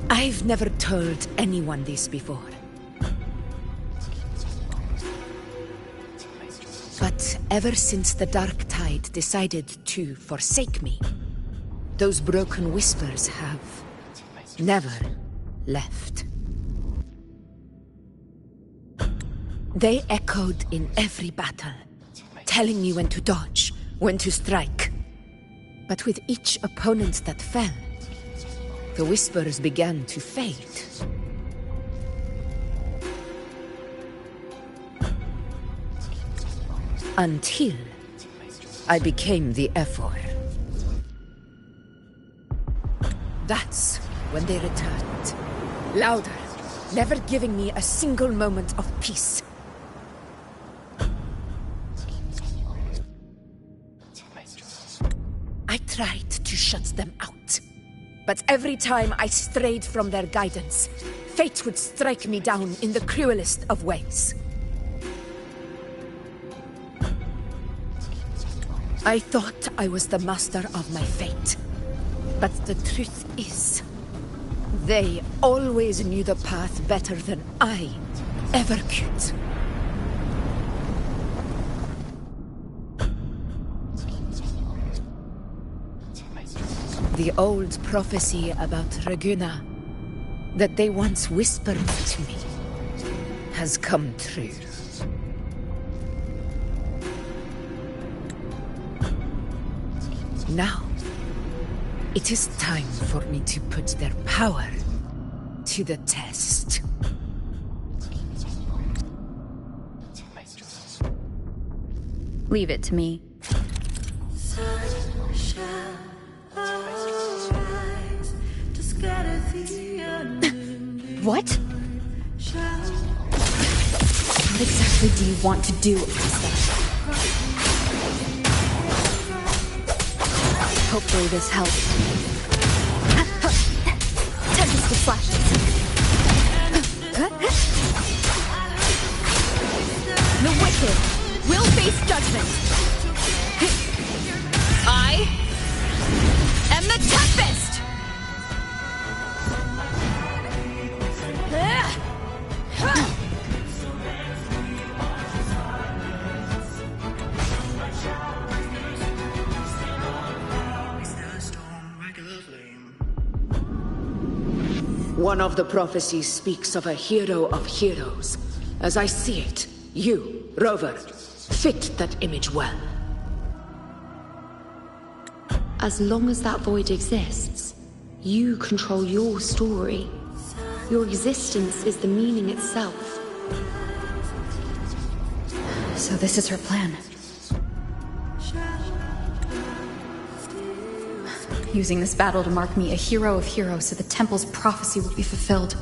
I've never told anyone this before. But ever since the Dark Tide decided to forsake me, those broken whispers have never left. They echoed in every battle, telling me when to dodge, when to strike. But with each opponent that fell, the whispers began to fade. Until I became the Ephor. That's when they returned. Louder, never giving me a single moment of peace. I tried to shut them out. But every time I strayed from their guidance, fate would strike me down in the cruelest of ways. I thought I was the master of my fate. But the truth is, they always knew the path better than I ever could. The old prophecy about Raguna, that they once whispered to me, has come true. Now, it is time for me to put their power to the test. Leave it to me. What? What exactly do you want to do, Asta? Hopefully this helps. Tempest with flashes. The wicked will face judgment. I am the Tempest! One of the prophecies speaks of a hero of heroes. As I see it, you, Rover, fit that image well. As long as that void exists, you control your story. Your existence is the meaning itself. So this is her plan. Using this battle to mark me a hero of heroes so the temple's prophecy will be fulfilled.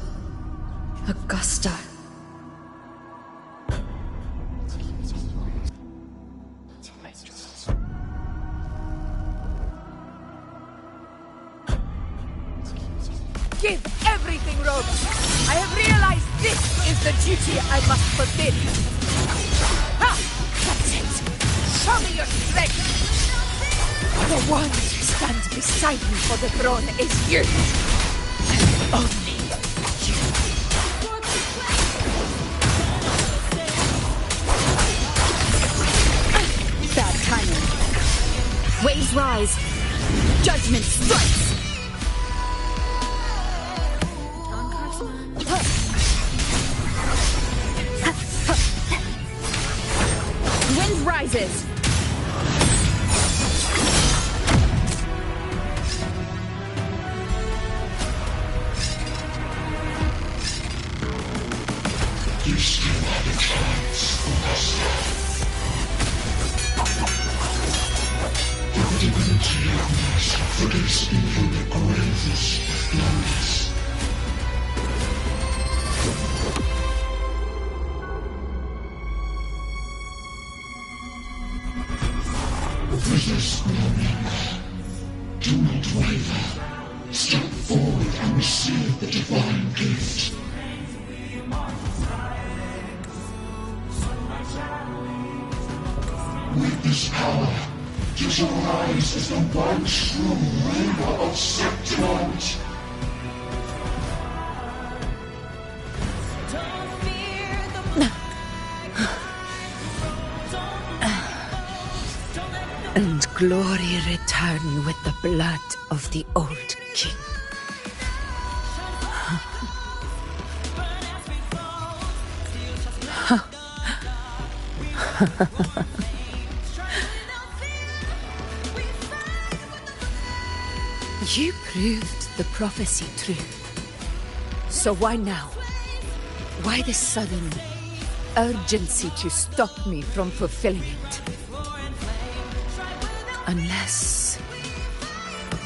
Augusta. Give everything, Rover! I have realized this is the duty I must fulfill! Ha! That's it! Show me your strength! The one who stands beside me for the throne is you! And only you! Bad timing. Waves rise. Judgment strikes. Wind rises. You still have a chance, Augusta. The divinity of Master forgives even the gravest of blunders. Resist no longer. Do not waver. Step forward and receive the divine gift. With this power, you shall rise as the one true ruler of Septimus. And glory return with the blood of the old king. You proved the prophecy true. So why now? Why this sudden urgency to stop me from fulfilling it? Unless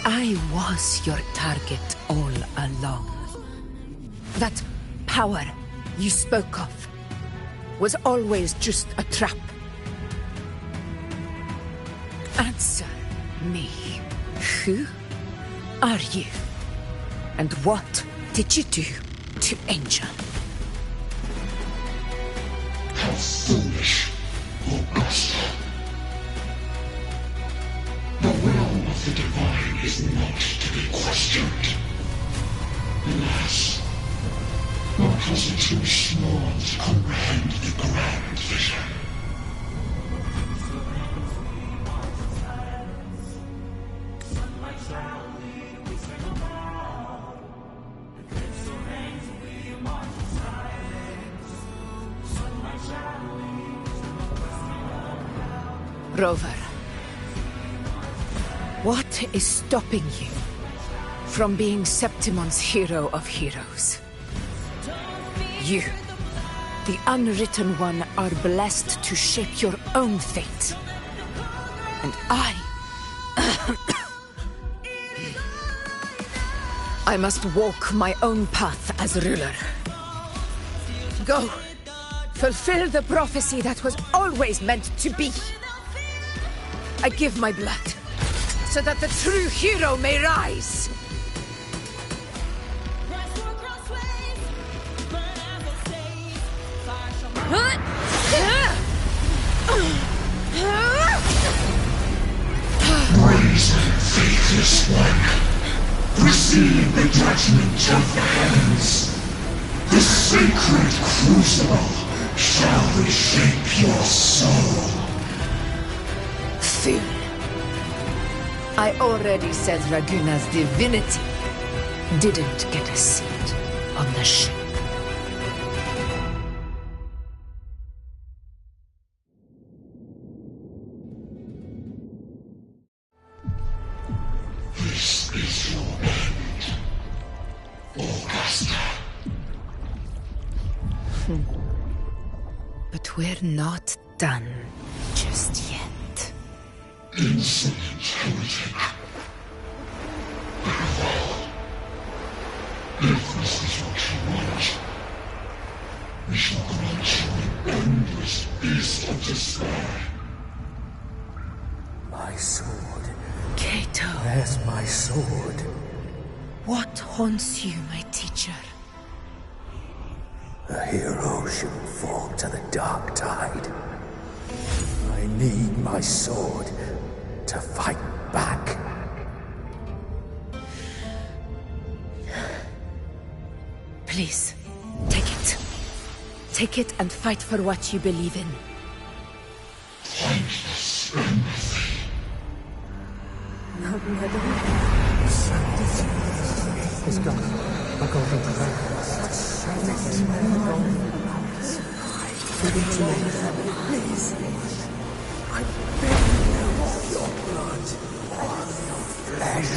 I was your target all along. That power you spoke of was always just a trap. Answer me. Who are you? And what did you do to Angel? How foolish, Augusta. The will of the divine is not to be questioned. Alas, mortals are too small to comprehend the grand vision. Rover. What is stopping you from being Septimon's hero of heroes? You, the unwritten one, are blessed to shape your own fate. And I must walk my own path as ruler. Go, fulfill the prophecy that was always meant to be. I give my blood, so that the true hero may rise. Brazen, faithless one. Receive the judgment of the heavens. The sacred crucible shall reshape your soul. Fool. I already said Raguna's divinity didn't get a seat on the ship. This is your end, Augusta. But we're not done just yet. Insolent heretic. Very well. If this is what you want, we shall grant you an endless beast of despair. My sword. Cato. Where's my sword? What haunts you, my teacher? A hero shouldn't fall to the dark tide. I need my sword to fight back. Please, take it. Take it and fight for what you believe in. Thankless empathy. It's gone. My golden Please. I beg you, your blood, your flesh.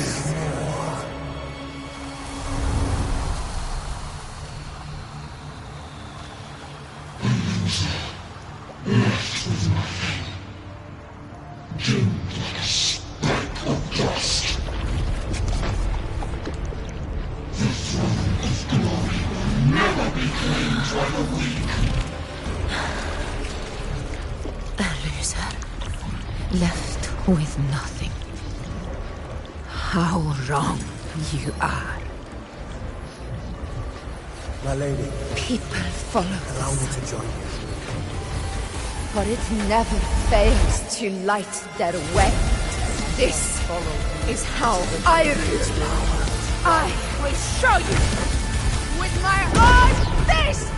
Left with nothing. Doomed like a speck of dust. The throne of glory will never be claimed by the weak. A loser. Left with nothing. How wrong you are. My lady. People follow Allow me to join you. For it never fails to light their way. This is how I rule. I will show you with my own fist!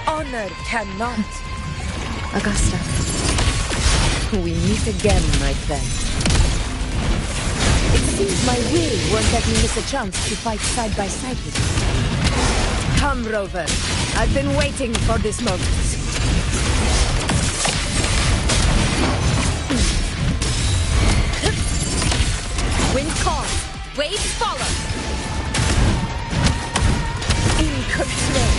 Honor cannot. Augusta, we meet again, my friend. It seems my will won't let me miss a chance to fight side by side with you. Come, Rover. I've been waiting for this moment. Wind calls, waves follow. In control.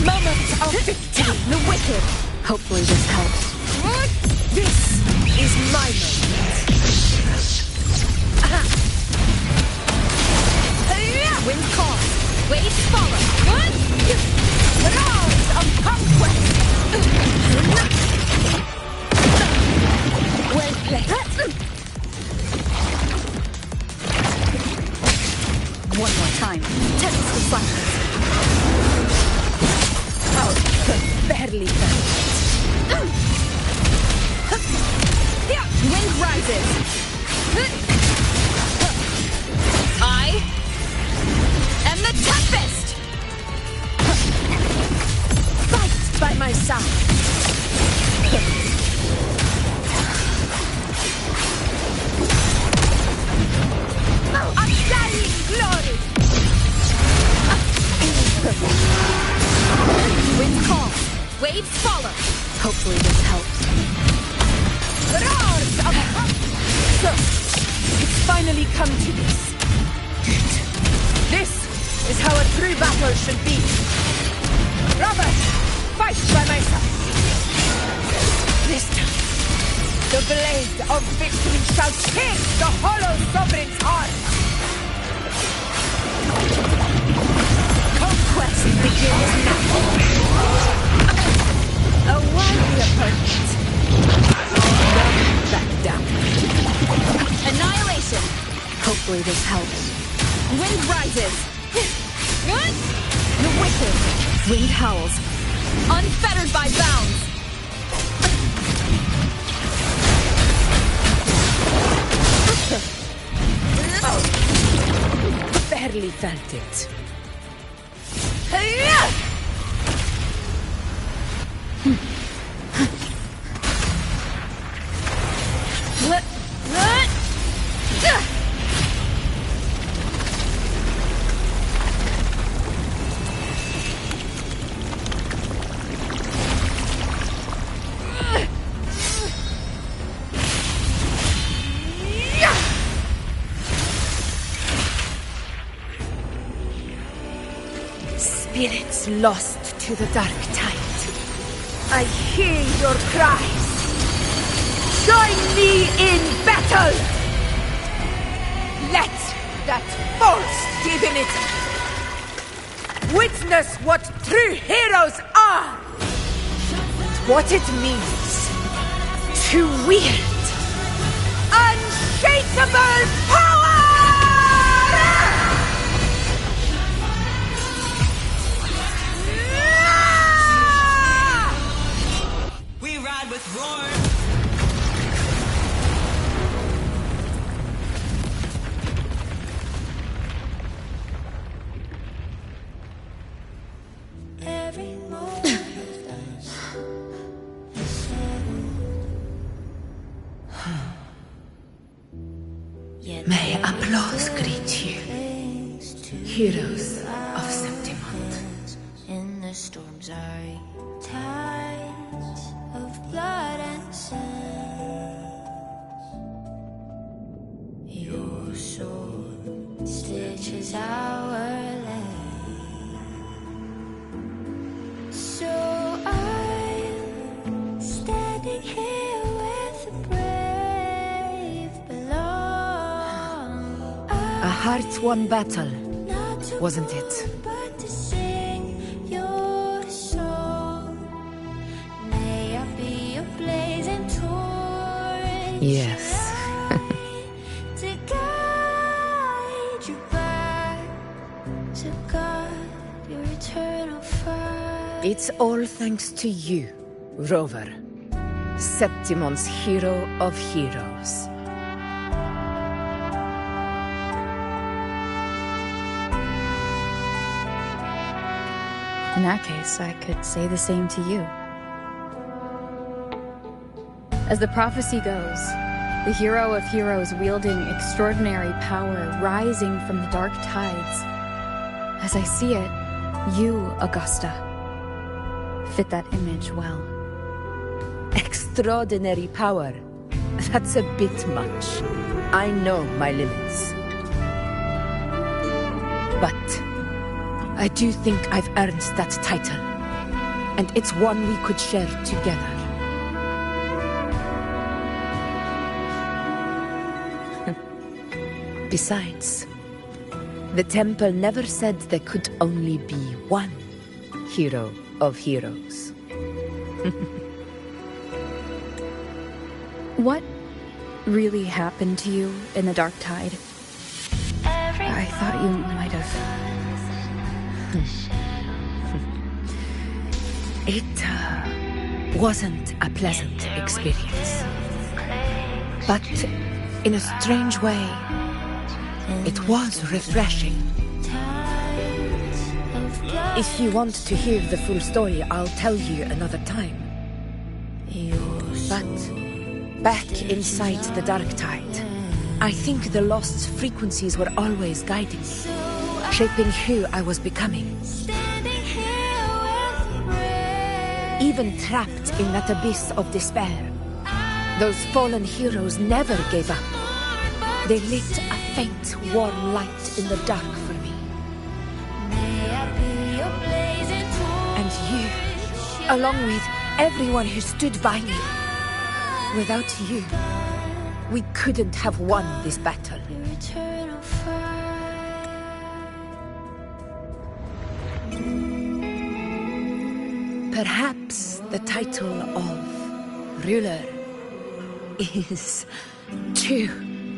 Moments of victory, the wicked. Hopefully this helps. This is my moment. One more time. Test the silence. Oh, barely felt. Wind rises. I am the Tempest! Fight by my side. Undying glory! Wind calm. Waves follow. Hopefully this helps. Roars of... So, it's finally come to this. This is how a true battle should be. Robert, fight by my side. This time, the blade of victory shall pierce the hollow sovereign's heart. Conquest begins now. A worthy opponent. Back down. Annihilation. Hopefully this helps. Wind rises. The wicked. Wind howls. Unfettered by bounds. Barely felt it. Spirits lost to the dark tide. I hear your cries. Join me in battle! Let that false divinity witness what true heroes are! What it means to wield unshakable power! Roar! Every moment May applause greet you, heroes of Septimont. in the storms are tides of blood and sand. Your sword stitches our land. So I'm standing here with the brave below. A heart-won battle, wasn't it? But to sing your song, may I be a blazing torch. Yes. To guide you back to God, your eternal fire. It's all thanks to you, Rover, Septimont's hero of heroes. In that case, I could say the same to you. As the prophecy goes, the hero of heroes wielding extraordinary power rising from the dark tides. As I see it, you, Augusta, fit that image well. Extraordinary power. That's a bit much. I know my limits. But I do think I've earned that title. And it's one we could share together. Besides, the temple never said there could only be one hero of heroes. What really happened to you in the dark tide? Every I thought you might have... It wasn't a pleasant experience. But in a strange way, it was refreshing. If you want to hear the full story, I'll tell you another time. But back inside the dark tide, I think the lost frequencies were always guiding me, shaping who I was becoming. Even trapped in that abyss of despair, those fallen heroes never gave up. They lit a faint, warm light in the dark for me. And you, along with everyone who stood by me. Without you, we couldn't have won this battle. Perhaps the title of ruler is too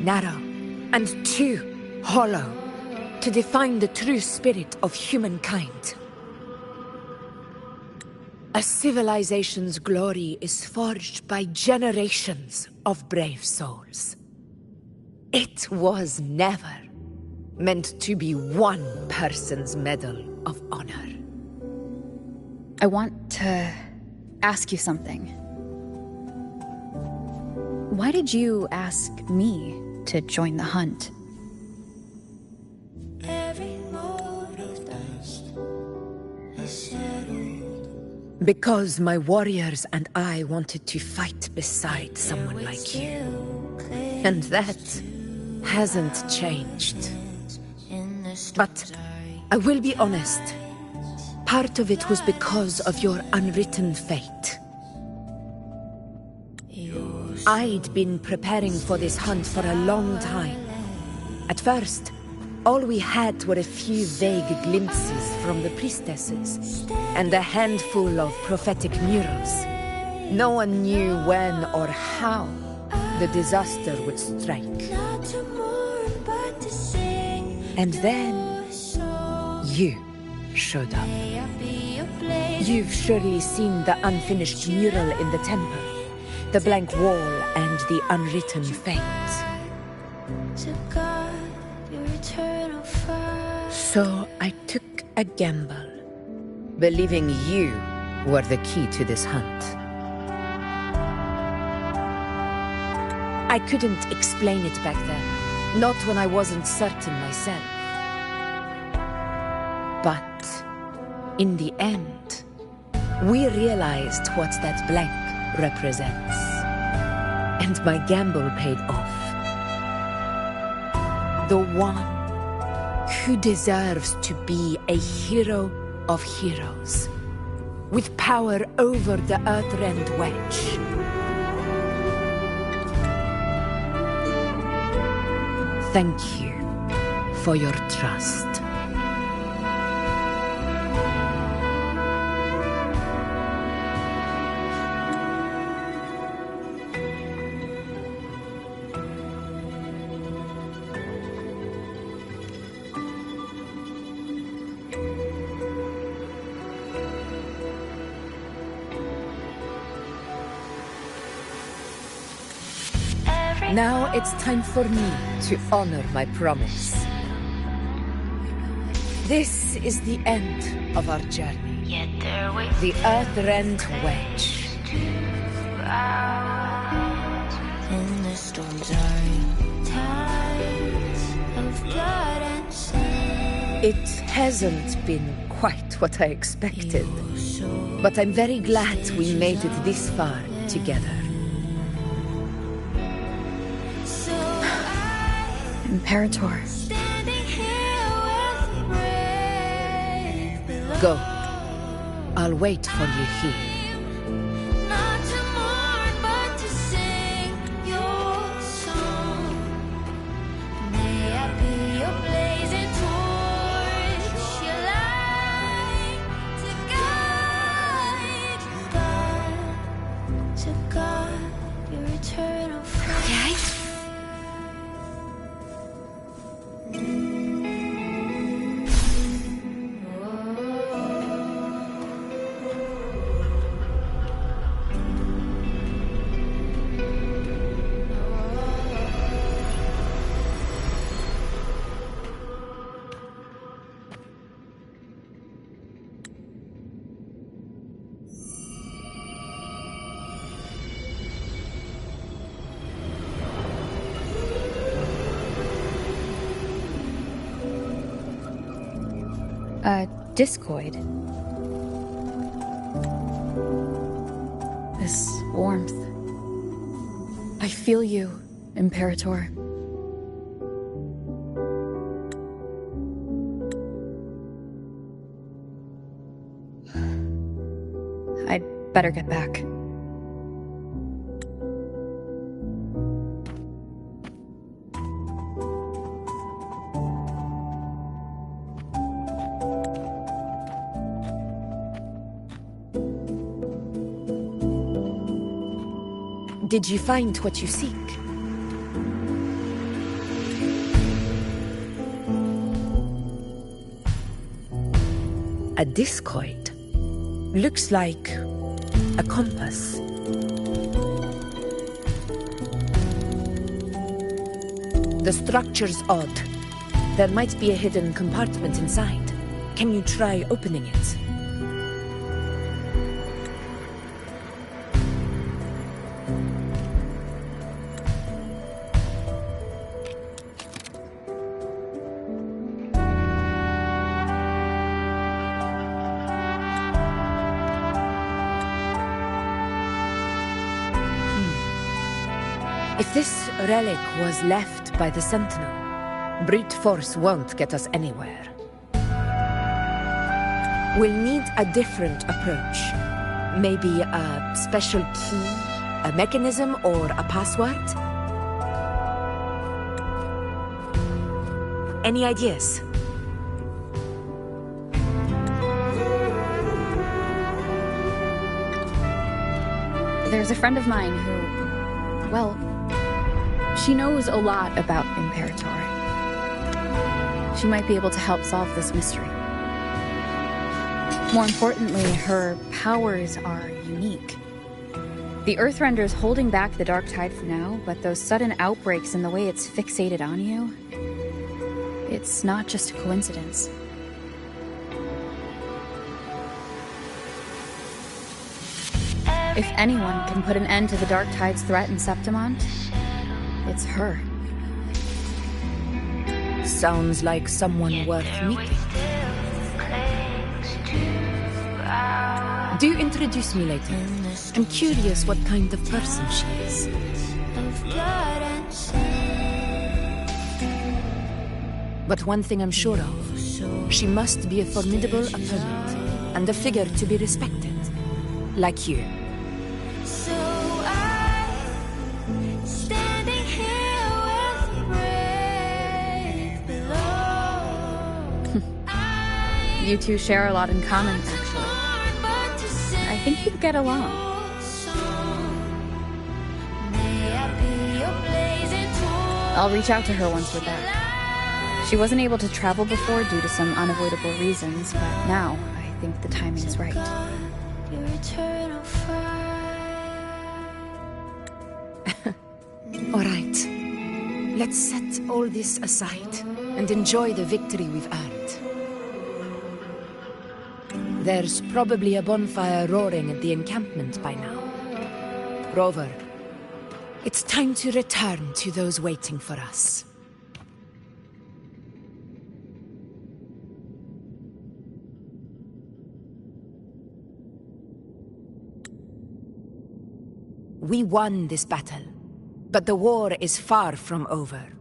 narrow and too hollow to define the true spirit of humankind. A civilization's glory is forged by generations of brave souls. It was never meant to be one person's medal of honor. I want to ask you something. Why did you ask me to join the hunt? Because my warriors and I wanted to fight beside someone like you. And that hasn't changed. But I will be honest. Part of it was because of your unwritten fate. I'd been preparing for this hunt for a long time. At first, all we had were a few vague glimpses from the priestesses, and a handful of prophetic murals. No one knew when or how the disaster would strike. And then, you showed up. You've surely seen the unfinished mural in the temple, the blank wall and the unwritten fate. So I took a gamble, believing you were the key to this hunt. I couldn't explain it back then, not when I wasn't certain myself. But in the end, we realized what that blank represents. And my gamble paid off. The one who deserves to be a hero of heroes, with power over the Earthrend Wedge. Thank you for your trust. Now it's time for me to honor my promise. This is the end of our journey. The Earthrend Wedge. In the storms tides of blood and sand. It hasn't been quite what I expected, but I'm very glad we made it this far together. Imperator. Go. I'll wait for you here. A discoid. This warmth. I feel you, Imperator. I'd better get back. Did you find what you seek? A discoid. Looks like a compass. The structure's odd. There might be a hidden compartment inside. Can you try opening it? If this relic was left by the Sentinel, brute force won't get us anywhere. We'll need a different approach. Maybe a special key, a mechanism, or a password? Any ideas? There's a friend of mine who, well, she knows a lot about Imperator. She might be able to help solve this mystery. More importantly, her powers are unique. The Earthrender's holding back the dark tide for now, but those sudden outbreaks and the way it's fixated on you, it's not just a coincidence. If anyone can put an end to the dark tide's threat in Septimont, it's her. Sounds like someone worth meeting. Do introduce me later. I'm curious what kind of person she is. But one thing I'm sure of, she must be a formidable opponent, and a figure to be respected, like you. You two share a lot in common, actually. I think you'd get along. I'll reach out to her once we're back. She wasn't able to travel before due to some unavoidable reasons, but now I think the timing is right. All right. Let's set all this aside and enjoy the victory we've earned. There's probably a bonfire roaring at the encampment by now. Rover, it's time to return to those waiting for us. We won this battle, but the war is far from over.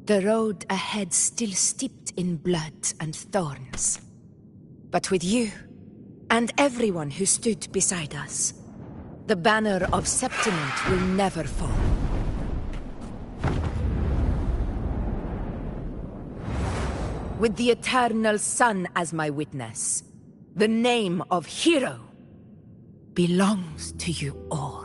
The road ahead still steeped in blood and thorns. But with you, and everyone who stood beside us, the banner of Septimont will never fall. With the eternal sun as my witness, the name of hero belongs to you all.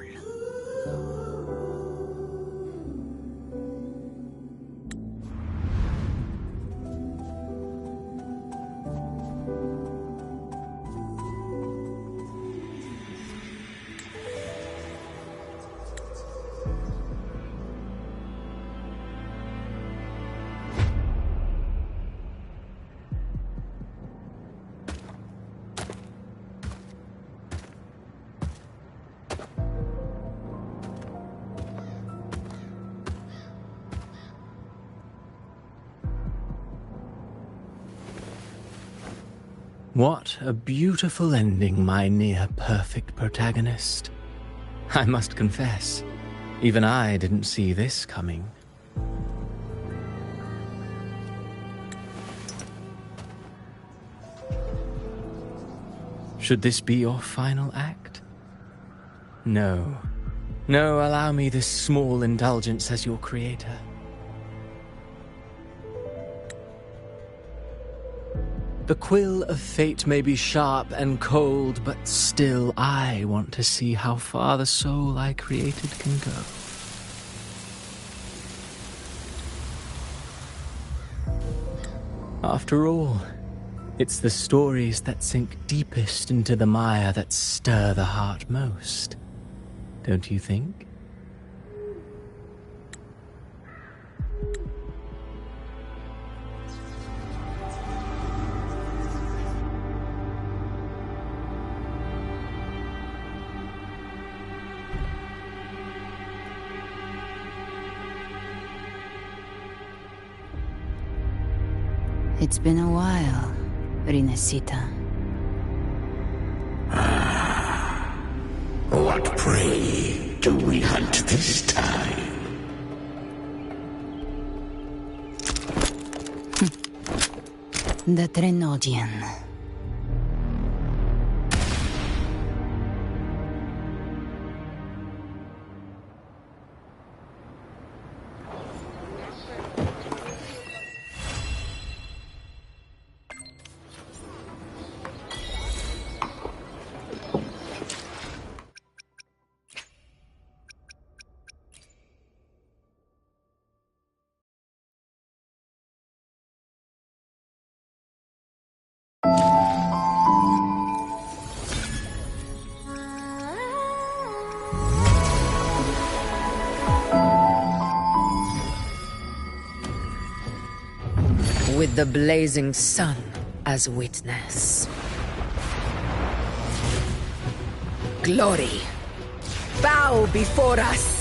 What a beautiful ending, my near-perfect protagonist. I must confess, even I didn't see this coming. Should this be your final act? No. No, allow me this small indulgence as your creator. The quill of fate may be sharp and cold, but still I want to see how far the soul I created can go. After all, it's the stories that sink deepest into the mire that stir the heart most, don't you think? It's been a while, Rinesita. What prey do we hunt this time? The Trenodian. With the blazing sun as witness. Glory, bow before us!